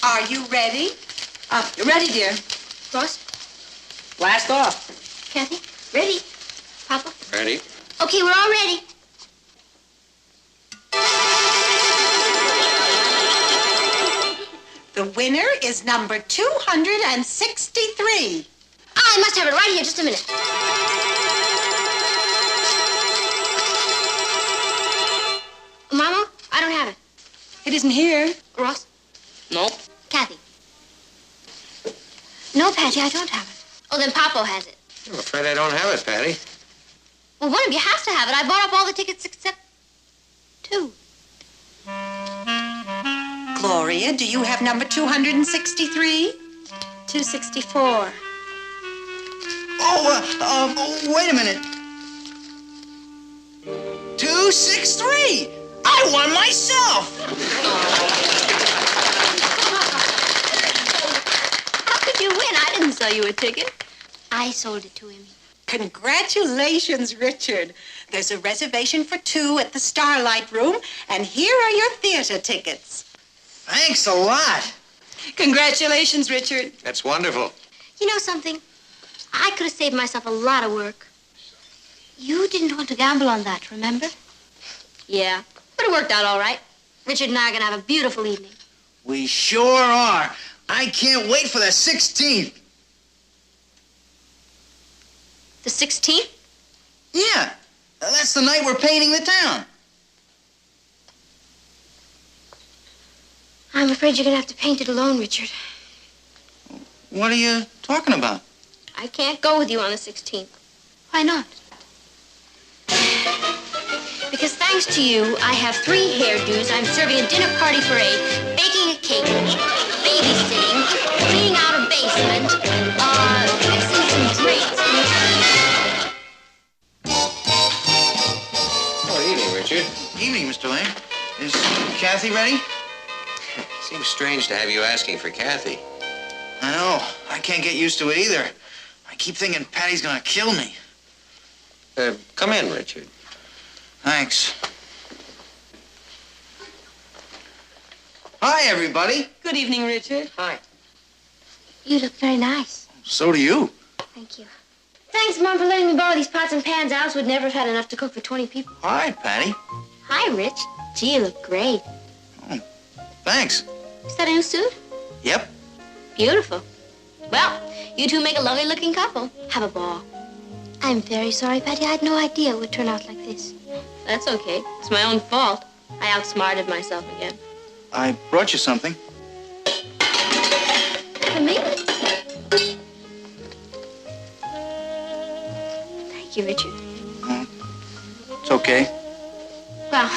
Are you ready? Ready, dear. Ross? Blast off. Kathy? Ready? Papa? Ready? Okay, we're all ready. The winner is number 263. I must have it right here. Just a minute. Mama, I don't have it. It isn't here. Ross? Nope. Kathy? No, Patty, I don't have it. Oh, then Papo has it. I'm afraid I don't have it, Patty. Well, one of you has to have it. I bought up all the tickets except 2. Gloria, do you have number 263? 264. Wait a minute. 263. I won myself. How could you win? I didn't sell you a ticket. I sold it to him. Congratulations, Richard. There's a reservation for 2 at the Starlight Room, and here are your theater tickets. Thanks a lot. Congratulations, Richard. That's wonderful. You know something? I could have saved myself a lot of work. You didn't want to gamble on that, remember? Yeah, but it worked out all right. Richard and I are going to have a beautiful evening. We sure are. I can't wait for the 16th. The 16th? Yeah, that's the night we're painting the town. I'm afraid you're going to have to paint it alone, Richard. What are you talking about? I can't go with you on the 16th. Why not? Because thanks to you, I have 3 hairdos. I'm serving a dinner party for 8, baking a cake, babysitting, cleaning out a basement, fixing some drinks. Good evening, Richard. Evening, Mr. Lane. Is Kathy ready? Seems strange to have you asking for Kathy. I know. I can't get used to it either. I keep thinking Patty's gonna kill me. Come in, Richard. Thanks. Hi, everybody. Good evening, Richard. Hi. You look very nice. So do you. Thank you. Thanks, Mom, for letting me borrow these pots and pans. Alice would never have had enough to cook for 20 people. Hi, Patty. Hi, Rich. Gee, you look great. Thanks. Is that a new suit? Yep. Beautiful. Well, you two make a lovely-looking couple. Have a ball. I'm very sorry, Patty. I had no idea it would turn out like this. That's okay. It's my own fault. I outsmarted myself again. I brought you something. For me? Thank you, Richard. It's okay. Well,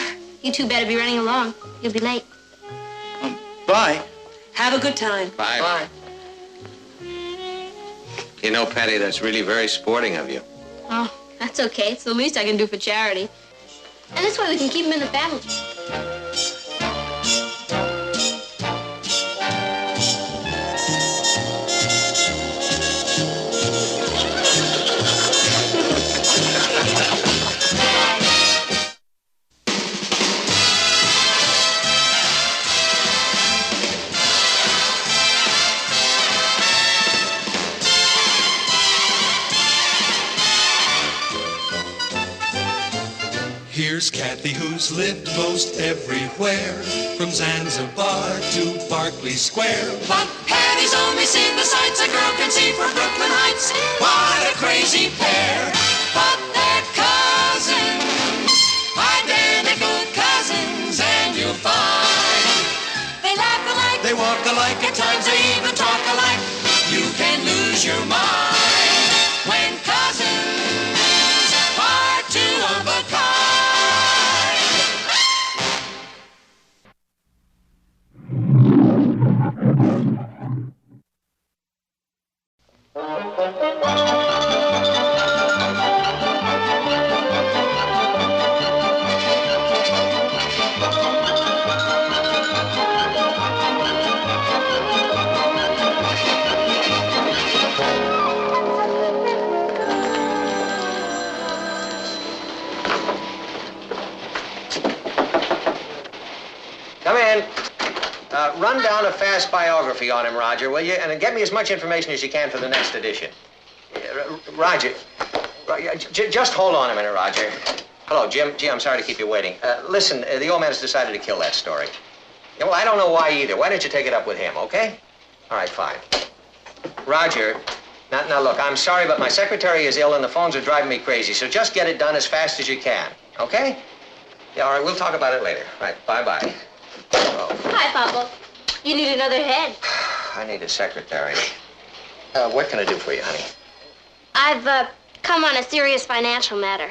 you two better be running along. You'll be late. Bye. Have a good time. Bye. Bye. You know, Patty, that's really very sporting of you. Oh, that's okay. It's the least I can do for charity. And this way we can keep them in the family. Here's Kathy, who's lived most everywhere, from Zanzibar to Berkeley Square. But Patty's only seen the sights a girl can see from Brooklyn Heights. What a crazy pair! But they're cousins, identical cousins, and you'll find they laugh alike, they walk alike, at times they even talk alike. You can lose your mind when cousins are two of a kind. Come in. Run down a fast biography on him, Roger, will you? And get me as much information as you can for the next edition. Roger, just hold on a minute, Roger. Hello, Jim. Gee, I'm sorry to keep you waiting. Listen, the old man has decided to kill that story. Yeah, well, I don't know why either. Why don't you take it up with him, okay? All right, fine. Roger, now look, I'm sorry, but my secretary is ill and the phones are driving me crazy, so just get it done as fast as you can, okay? Yeah, all right, we'll talk about it later. All right, bye-bye. Oh. Hi, Papa. You need another head. I need a secretary. What can I do for you, honey? I've come on a serious financial matter.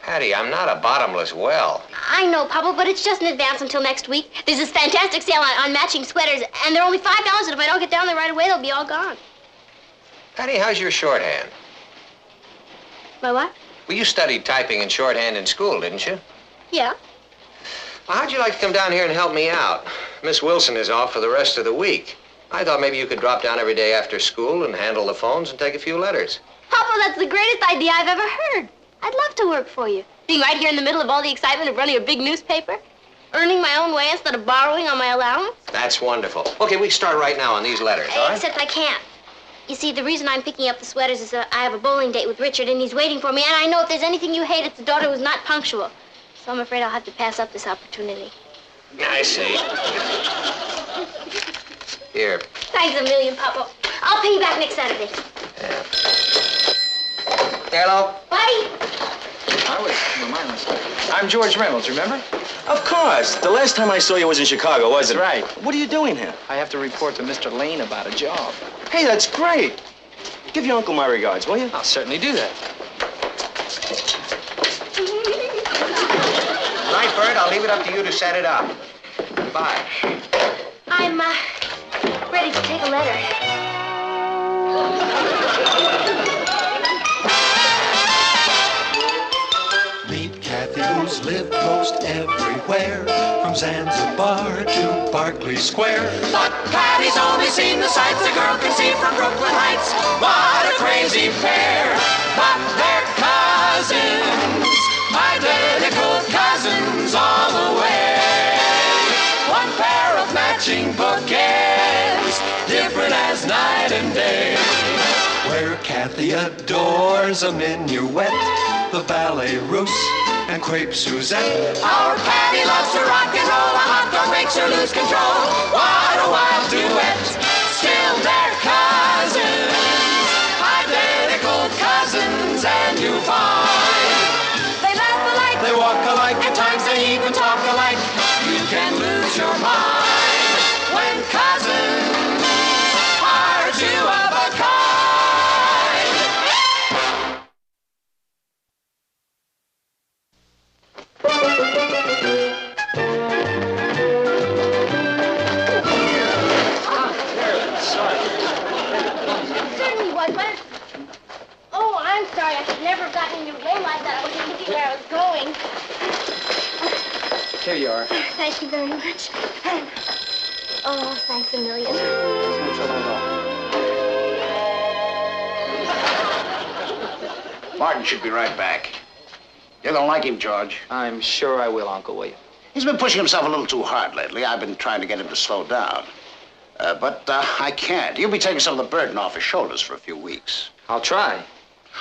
Patty, I'm not a bottomless well. I know, Papa, but it's just in advance until next week. There's this fantastic sale on matching sweaters, and they're only $5, and if I don't get down there right away, they'll be all gone. Patty, how's your shorthand? My what? Well, you studied typing and shorthand in school, didn't you? Yeah. Well, how'd you like to come down here and help me out? Miss Wilson is off for the rest of the week. I thought maybe you could drop down every day after school and handle the phones and take a few letters. Papa, that's the greatest idea I've ever heard. I'd love to work for you. Being right here in the middle of all the excitement of running a big newspaper. Earning my own way instead of borrowing on my allowance. That's wonderful. Okay, we can start right now on these letters, all right? Except I can't. You see, the reason I'm picking up the sweaters is that I have a bowling date with Richard, and he's waiting for me, and I know if there's anything you hate, it's a daughter who's not punctual. So I'm afraid I'll have to pass up this opportunity. I see. Here. Thanks a million, Papa. I'll pay you back next Saturday. Yeah. Hello? Buddy. I'm George Reynolds, remember? Of course. The last time I saw you was in Chicago, wasn't it? That's right. What are you doing here? I have to report to Mr. Lane about a job. Hey, that's great. Give your uncle my regards, will you? I'll certainly do that. Right, Bert, I'll leave it up to you to set it up. Bye. I'm, ready to take a letter. Meet Kathy, who's lived most everywhere, from Zanzibar to Berkeley Square. But Patty's only seen the sights a girl can see from Brooklyn Heights. What a crazy pair! But they're cousins, identical cousins all the way. One pair of matching bookends, different as night and day. Where Kathy adores a minuet, the ballet russe, and crepe Suzette. Our Patty loves to rock and roll, a hot dog makes her lose control. What a wild duet, still they're cousins, identical cousins, and you find they laugh alike, they walk alike, at times they even talk alike. You can lose your mind when cousins are two of a kind. Certainly was, but... Oh, I'm sorry. I should never have gotten in your way like that. I wasn't looking where I was going. Here you are. Thank you very much. Oh, thanks a million. No trouble at all. Martin should be right back. You don't like him, George? I'm sure I will, Uncle William. He's been pushing himself a little too hard lately. I've been trying to get him to slow down. But I can't. You'll be taking some of the burden off his shoulders for a few weeks. I'll try.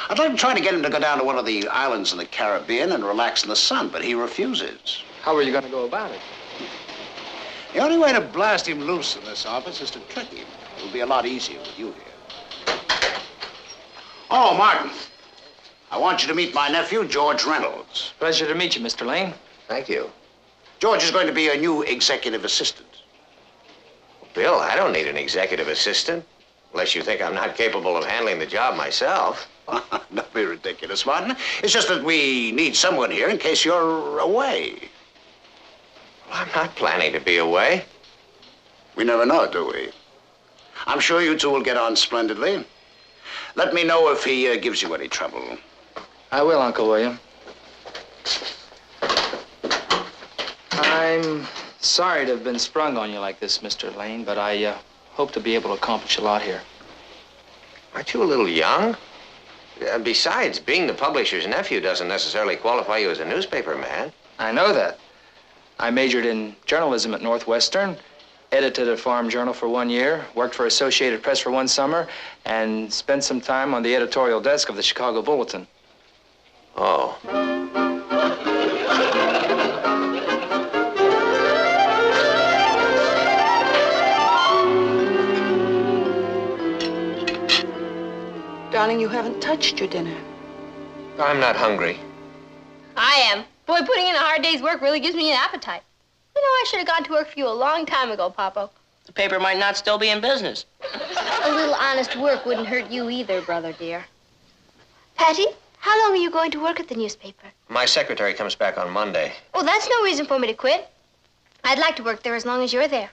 I'd like to try to get him to go down to one of the islands in the Caribbean and relax in the sun, but he refuses. How are you going to go about it? The only way to blast him loose in this office is to trick him. It'll be a lot easier with you here. Oh, Martin. I want you to meet my nephew, George Reynolds. Pleasure to meet you, Mr. Lane. Thank you. George is going to be your new executive assistant. Bill, I don't need an executive assistant. Unless you think I'm not capable of handling the job myself. Don't be ridiculous, Martin. It's just that we need someone here in case you're away. Well, I'm not planning to be away. We never know, do we? I'm sure you two will get on splendidly. Let me know if he gives you any trouble. I will, Uncle William. I'm sorry to have been sprung on you like this, Mr. Lane, but I hope to be able to accomplish a lot here. Aren't you a little young? Besides, being the publisher's nephew doesn't necessarily qualify you as a newspaper man. I know that. I majored in journalism at Northwestern, edited a farm journal for 1 year, worked for Associated Press for 1 summer, and spent some time on the editorial desk of the Chicago Bulletin. Oh. Darling, you haven't touched your dinner. I'm not hungry. I am. Boy, putting in a hard day's work really gives me an appetite. You know, I should have gone to work for you a long time ago, Papa. The paper might not still be in business. A little honest work wouldn't hurt you either, brother dear. Patty, how long are you going to work at the newspaper? My secretary comes back on Monday. Oh, that's no reason for me to quit. I'd like to work there as long as you're there.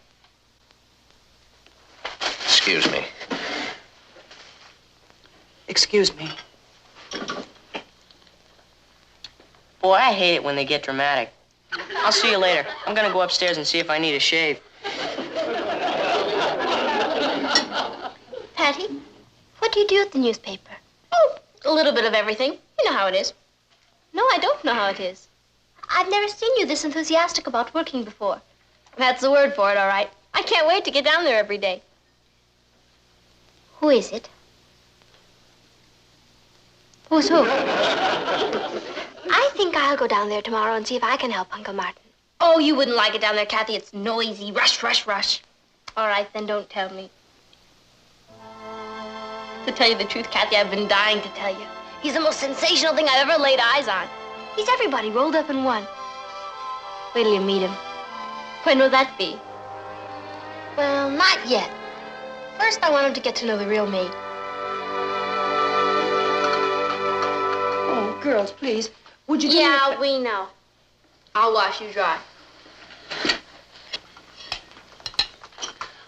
Excuse me. Excuse me. Boy, I hate it when they get dramatic. I'll see you later. I'm gonna go upstairs and see if I need a shave. Patty, what do you do at the newspaper? Oh, a little bit of everything. You know how it is. No, I don't know how it is. I've never seen you this enthusiastic about working before. That's the word for it, all right. I can't wait to get down there every day. Who is it? Who's who? I think I'll go down there tomorrow and see if I can help Uncle Martin. Oh, you wouldn't like it down there, Kathy. It's noisy. Rush, rush, rush. All right, then don't tell me. To tell you the truth, Kathy, I've been dying to tell you. He's the most sensational thing I've ever laid eyes on. He's everybody rolled up in one. Wait till you meet him. When will that be? Well, not yet. First, I want him to get to know the real me. Oh, girls, please. Would you do Yeah, we know. I'll wash you dry.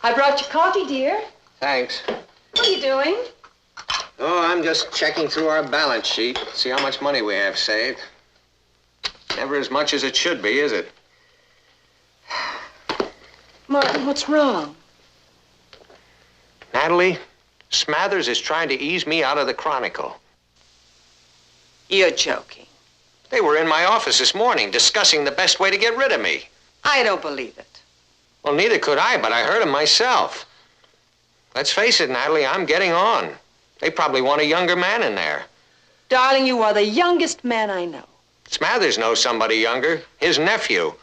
I brought you coffee, dear. Thanks. What are you doing? Oh, I'm just checking through our balance sheet. See how much money we have saved. Never as much as it should be, is it? Martin, what's wrong? Natalie, Smathers is trying to ease me out of the Chronicle. You're joking. They were in my office this morning discussing the best way to get rid of me. I don't believe it. Well, neither could I, but I heard them myself. Let's face it, Natalie, I'm getting on. They probably want a younger man in there. Darling, you are the youngest man I know. Smathers knows somebody younger, his nephew.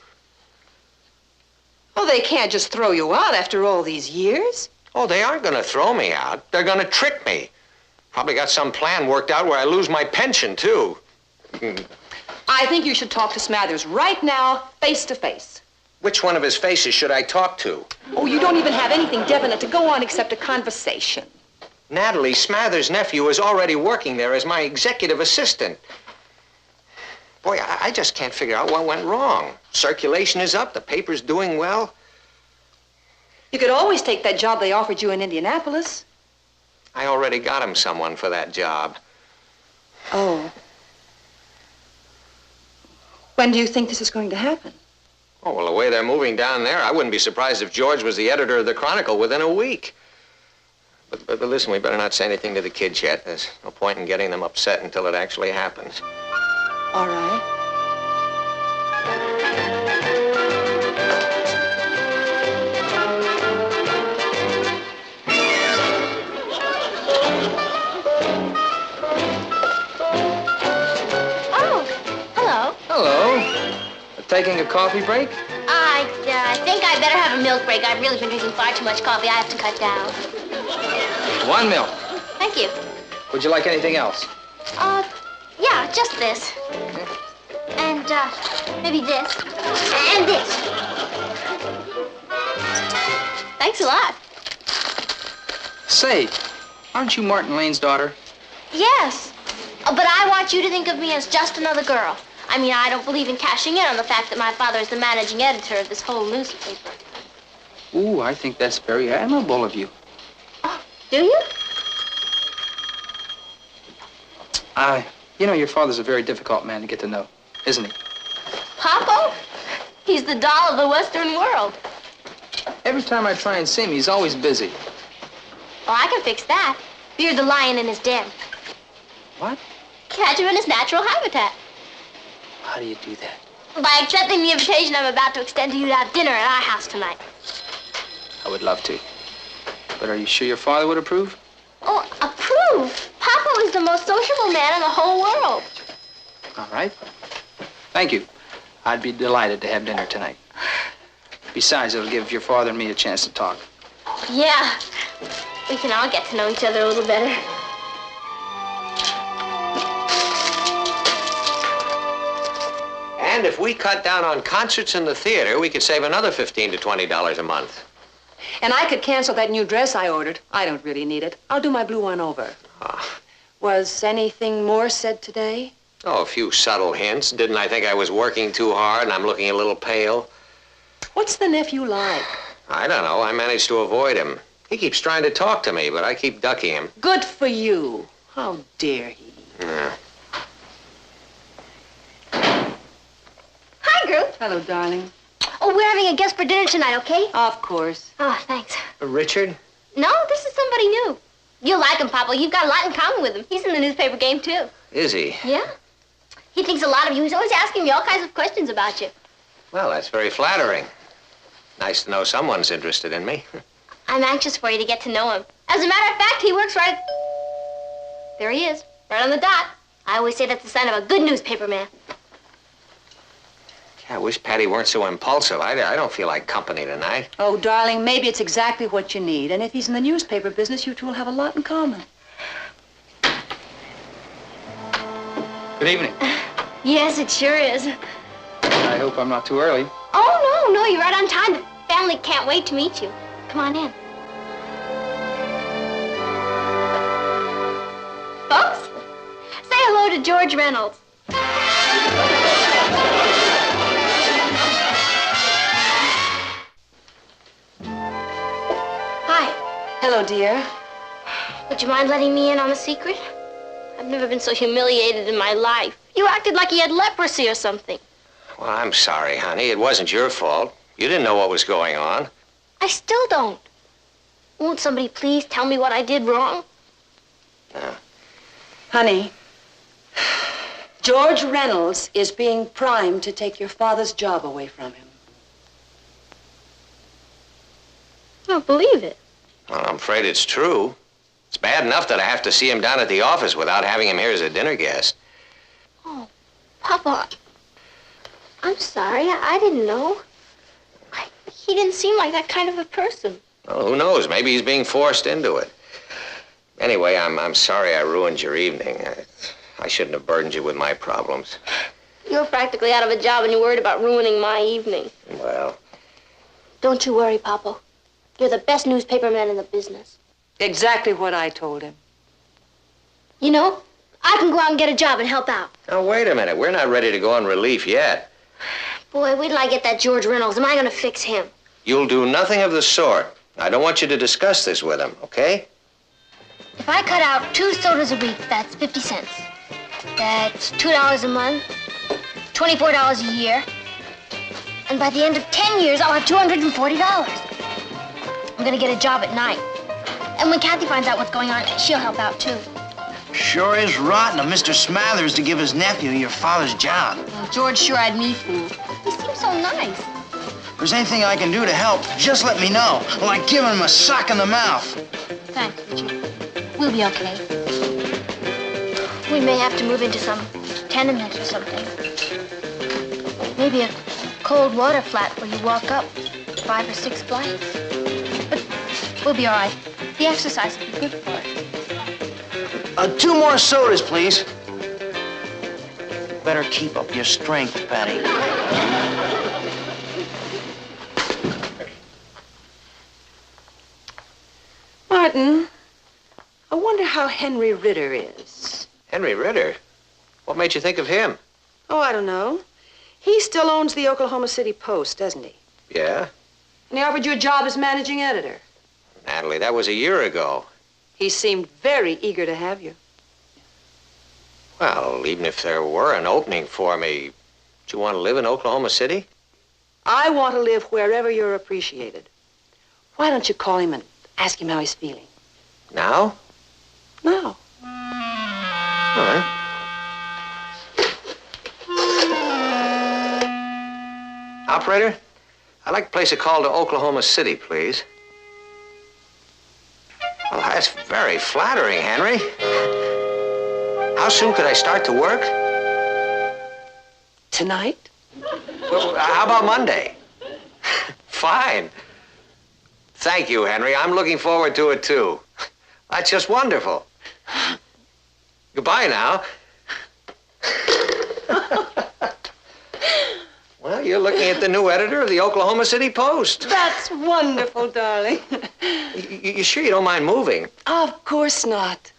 Oh, they can't just throw you out after all these years. Oh, they aren't going to throw me out. They're going to trick me. Probably got some plan worked out where I lose my pension, too. I think you should talk to Smathers right now, face to face. Which one of his faces should I talk to? Oh, you don't even have anything definite to go on except a conversation. Natalie, Smathers' nephew is already working there as my executive assistant. Boy, I just can't figure out what went wrong. Circulation is up, the paper's doing well. You could always take that job they offered you in Indianapolis. I already got him someone for that job. Oh. When do you think this is going to happen? Oh, well, the way they're moving down there, I wouldn't be surprised if George was the editor of the Chronicle within a week. But listen, we better not say anything to the kids yet. There's no point in getting them upset until it actually happens. All right. taking a coffee break? I think I better have a milk break. I've really been drinking far too much coffee. I have to cut down. 1 milk. Thank you. Would you like anything else? Yeah, just this. And, maybe this. And this. Thanks a lot. Say, aren't you Martin Lane's daughter? Yes. But I want you to think of me as just another girl. I mean, I don't believe in cashing in on the fact that my father is the managing editor of this whole newspaper. Ooh, I think that's very admirable of you. Oh, do you? You know, your father's a very difficult man to get to know, isn't he? Papa? He's the doll of the Western world. Every time I try and see him, he's always busy. Oh, I can fix that. Beard the lion in his den. What? Catch him in his natural habitat. How do you do that? By accepting the invitation I'm about to extend to you to have dinner at our house tonight. I would love to. But are you sure your father would approve? Oh, approve? Papa is the most sociable man in the whole world. All right. Thank you. I'd be delighted to have dinner tonight. Besides, it'll give your father and me a chance to talk. Yeah. We can all get to know each other a little better. And if we cut down on concerts in the theater, we could save another $15 to $20 a month. And I could cancel that new dress I ordered. I don't really need it. I'll do my blue one over. Was anything more said today? Oh, a few subtle hints. Didn't I think I was working too hard and I'm looking a little pale? What's the nephew like? I don't know. I managed to avoid him. He keeps trying to talk to me, but I keep ducking him. Good for you. How dare he? Yeah. Hi, Gru. Hello, darling. Oh, we're having a guest for dinner tonight, okay? Of course. Oh, thanks. Richard? No, this is somebody new. You'll like him, Papa. You've got a lot in common with him. He's in the newspaper game, too. Is he? Yeah. He thinks a lot of you. He's always asking me all kinds of questions about you. Well, that's very flattering. Nice to know someone's interested in me. I'm anxious for you to get to know him. As a matter of fact, he works right... There he is, right on the dot. I always say that's the sign of a good newspaper man. I wish Patty weren't so impulsive. I don't feel like company tonight. Oh, darling, maybe it's exactly what you need. And if he's in the newspaper business, you two will have a lot in common. Good evening. Yes, it sure is. I hope I'm not too early. Oh, no, you're right on time. The family can't wait to meet you. Come on in. Folks, say hello to George Reynolds. Hi. Hello, dear. Would you mind letting me in on a secret? I've never been so humiliated in my life. You acted like he had leprosy or something. Well, I'm sorry, honey. It wasn't your fault. You didn't know what was going on. I still don't. Won't somebody please tell me what I did wrong? No. Honey, George Reynolds is being primed to take your father's job away from him. I don't believe it. Well, I'm afraid it's true. It's bad enough that I have to see him down at the office without having him here as a dinner guest. Oh, Papa, I'm sorry. I didn't know. He didn't seem like that kind of a person. Well, who knows? Maybe he's being forced into it. Anyway, I'm sorry I ruined your evening. I shouldn't have burdened you with my problems. You're practically out of a job and you're worried about ruining my evening. Well... Don't you worry, Papa. You're the best newspaper man in the business. Exactly what I told him. You know, I can go out and get a job and help out. Now, wait a minute. We're not ready to go on relief yet. Boy, wait till I get that George Reynolds. Am I going to fix him? You'll do nothing of the sort. I don't want you to discuss this with him, okay? If I cut out 2 sodas a week, that's 50 cents. That's $2 a month, $24 a year. And by the end of 10 years, I'll have $240. I'm going to get a job at night. And when Kathy finds out what's going on, she'll help out, too. Sure is rotten of Mr. Smathers to give his nephew your father's job. Well, George sure eyed me fool. He seems so nice. If there's anything I can do to help, just let me know. Like giving him a sock in the mouth. Thanks, Richard. We'll be okay. We may have to move into some tenement or something. Maybe a cold water flat where you walk up 5 or 6 flights. But we'll be all right. The exercise will be good for us. 2 more sodas, please. Better keep up your strength, Patty. Martin, I wonder how Henry Ritter is. Henry Ritter? What made you think of him? Oh, I don't know. He still owns the Oklahoma City Post, doesn't he? Yeah? And he offered you a job as managing editor. Natalie, that was a year ago. He seemed very eager to have you. Well, even if there were an opening for me, do you want to live in Oklahoma City? I want to live wherever you're appreciated. Why don't you call him and ask him how he's feeling? Now? No. All right. Operator, I'd like to place a call to Oklahoma City, please. Well, that's very flattering, Henry. How soon could I start to work? Tonight? Well, how about Monday? Fine. Thank you, Henry. I'm looking forward to it, too. That's just wonderful. Goodbye now. Well, you're looking at the new editor of the Oklahoma City Post. That's wonderful, darling. You sure you don't mind moving? Of course not.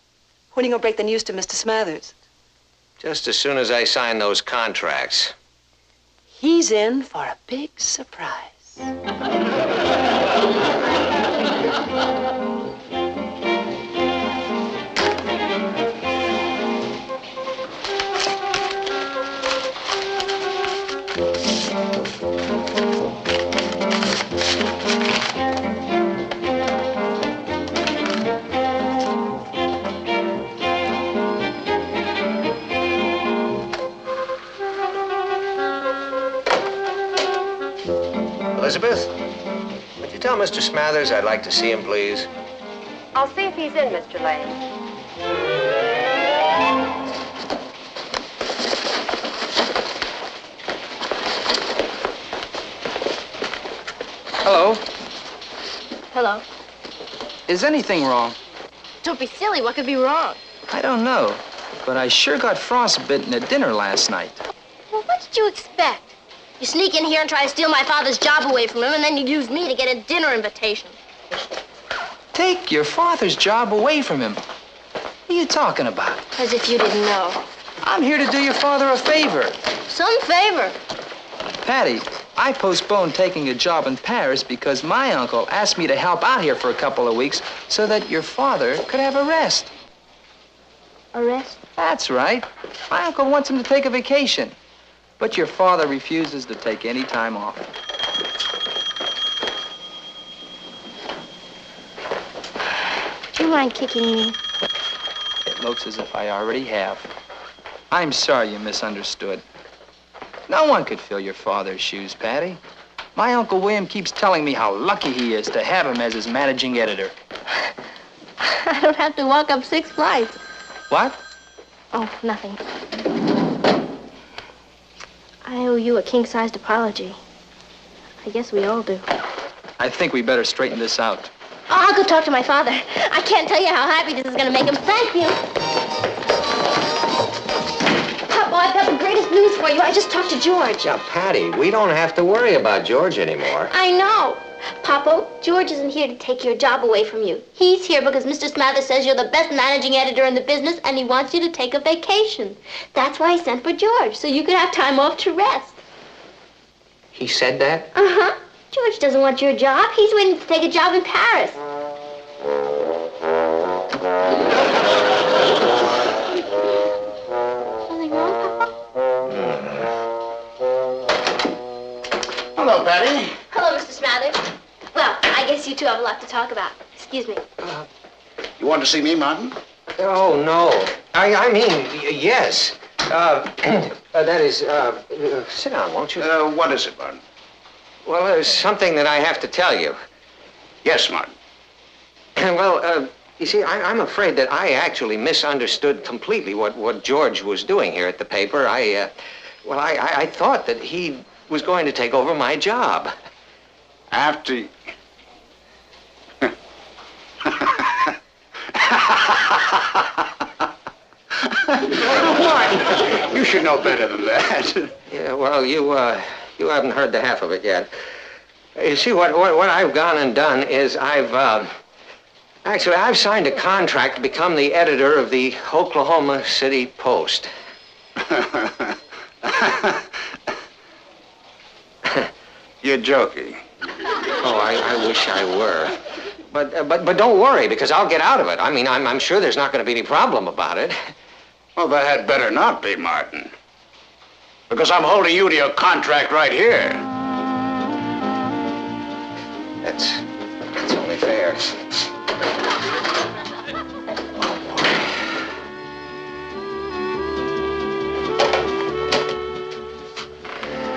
When are you going to break the news to Mr. Smathers? Just as soon as I sign those contracts. He's in for a big surprise. Elizabeth, would you tell Mr. Smathers I'd like to see him, please? I'll see if he's in, Mr. Lane. Hello. Hello. Is anything wrong? Don't be silly. What could be wrong? I don't know, but I sure got frostbitten at dinner last night. Well, what did you expect? You sneak in here and try to steal my father's job away from him, and then you use me to get a dinner invitation. Take your father's job away from him. What are you talking about? As if you didn't know. I'm here to do your father a favor. Some favor. Patty, I postponed taking a job in Paris because my uncle asked me to help out here for a couple of weeks so that your father could have a rest. A rest? That's right. My uncle wants him to take a vacation. But your father refuses to take any time off. Do you mind kicking me? It looks as if I already have. I'm sorry you misunderstood. No one could fill your father's shoes, Patty. My Uncle William keeps telling me how lucky he is to have him as his managing editor. I don't have to walk up 6 flights. What? Oh, nothing. I owe you a king-sized apology. I guess we all do. I think we better straighten this out. Oh, I'll go talk to my father. I can't tell you how happy this is going to make him. Thank you. Papa, I've got the greatest news for you. I just talked to George. Now, Patty, we don't have to worry about George anymore. I know. Papa, George isn't here to take your job away from you. He's here because Mr. Smathers says you're the best managing editor in the business and he wants you to take a vacation. That's why he sent for George, so you could have time off to rest. He said that? Uh-huh. George doesn't want your job. He's waiting to take a job in Paris. Something wrong, Papa? Hello, Patty. Hello, Mr. Smathers. Well, I guess you two have a lot to talk about. Excuse me. You want to see me, Martin? Oh, no. I mean, yes. That is, sit down, won't you? What is it, Martin? Well, there's something that I have to tell you. Yes, Martin. Well, you see, I'm afraid that I actually misunderstood completely what George was doing here at the paper. I thought that he was going to take over my job. After... Martin, you should know better than that. Yeah, well, you haven't heard the half of it yet. You see, what I've gone and done is I've signed a contract to become the editor of the Oklahoma City Post. You're joking. Oh, I wish I were. But don't worry, because I'll get out of it. I mean, I'm sure there's not going to be any problem about it. Well, there had better not be, Martin. Because I'm holding you to your contract right here. That's only fair.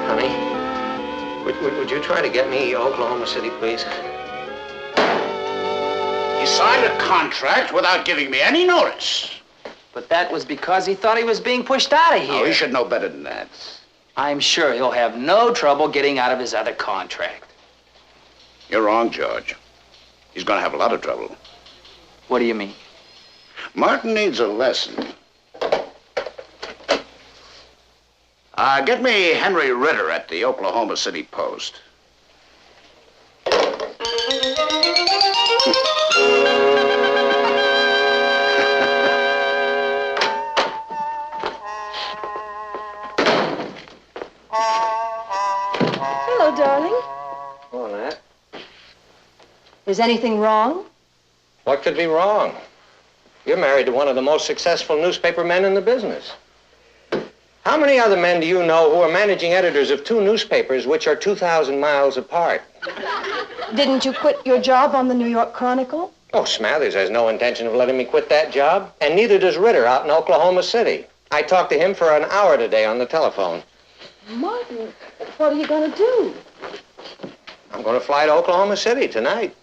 Honey, would you try to get me Oklahoma City, please? He signed a contract without giving me any notice. But that was because he thought he was being pushed out of here. Oh, he should know better than that. I'm sure he'll have no trouble getting out of his other contract. You're wrong, George. He's going to have a lot of trouble. What do you mean? Martin needs a lesson. Get me Henry Ritter at the Oklahoma City Post. Hello, darling. Hello, Nat. Is anything wrong? What could be wrong? You're married to one of the most successful newspaper men in the business. How many other men do you know who are managing editors of two newspapers which are 2,000 miles apart? Didn't you quit your job on the New York Chronicle? Oh, Smathers has no intention of letting me quit that job, and neither does Ritter out in Oklahoma City. I talked to him for an hour today on the telephone. Martin, what are you going to do? I'm going to fly to Oklahoma City tonight.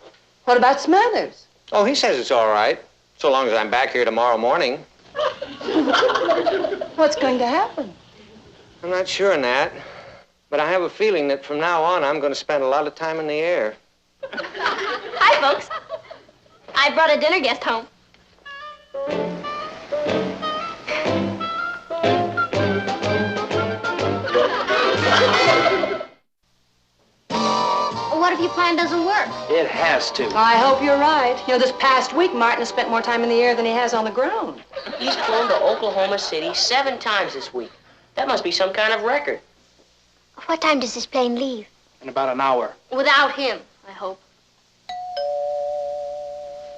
What about Smathers? Oh, he says it's all right, so long as I'm back here tomorrow morning. What's going to happen? I'm not sure, Nat, but I have a feeling that from now on I'm going to spend a lot of time in the air. Hi, folks. I brought a dinner guest home. What if your plan doesn't work? It has to. I hope you're right. You know, this past week, Martin has spent more time in the air than he has on the ground. He's flown to Oklahoma City 7 times this week. That must be some kind of record. What time does this plane leave? In about an hour. Without him, I hope.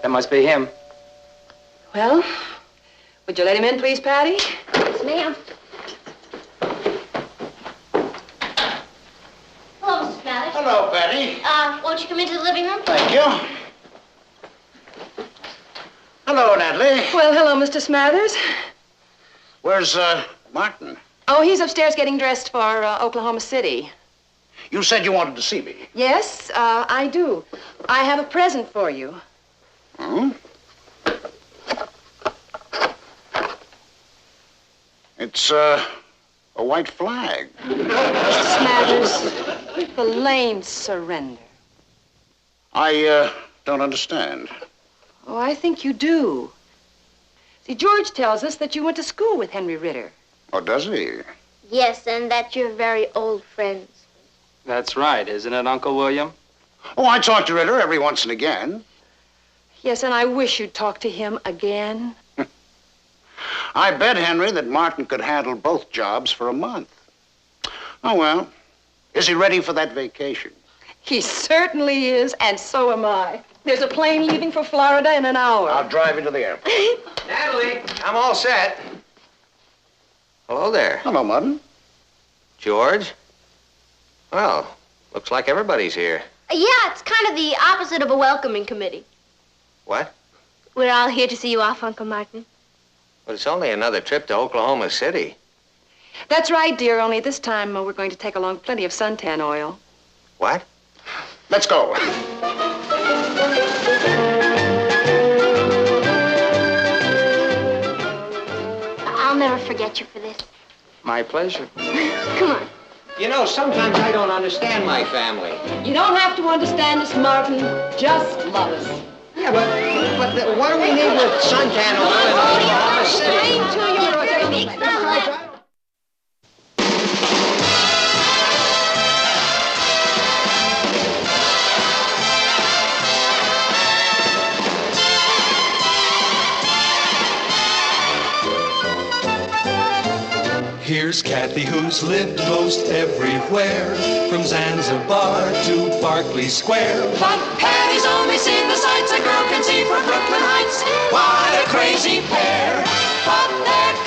That must be him. Well, would you let him in, please, Patty? Yes, ma'am. Hello, Mrs. Smathers. Hello, Patty. Won't you come into the living room? Thank you. Hello, Natalie. Well, hello, Mr. Smathers. Where's, Martin? Oh, he's upstairs getting dressed for Oklahoma City. You said you wanted to see me. Yes, I do. I have a present for you. Hmm? It's, a white flag. Mr. Smathers, the lanes surrender. I, don't understand. Oh, I think you do. See, George tells us that you went to school with Henry Ritter. Oh, does he? Yes, and that you're very old friends. That's right, isn't it, Uncle William? Oh, I talk to Ritter every once and again. Yes, and I wish you'd talk to him again. I bet Henry that Martin could handle both jobs for a month. Oh, well. Is he ready for that vacation? He certainly is, and so am I. There's a plane leaving for Florida in an hour. I'll drive you to the airport. Natalie, I'm all set. Hello there. Hello, Martin. George? Well, looks like everybody's here. Yeah, it's kind of the opposite of a welcoming committee. What? We're all here to see you off, Uncle Martin. But it's only another trip to Oklahoma City. That's right, dear, only this time we're going to take along plenty of suntan oil. What? Let's go. I'll never forget you for this. My pleasure. Come on. You know, sometimes I don't understand my family. You don't have to understand us, Martin. Just love us. Yeah, but what do we need with suntan oil in Oklahoma City? Here's Kathy, who's lived most everywhere, from Zanzibar to Berkeley Square. But Patty's only seen the sights a girl can see from Brooklyn Heights. What a crazy pair! But they're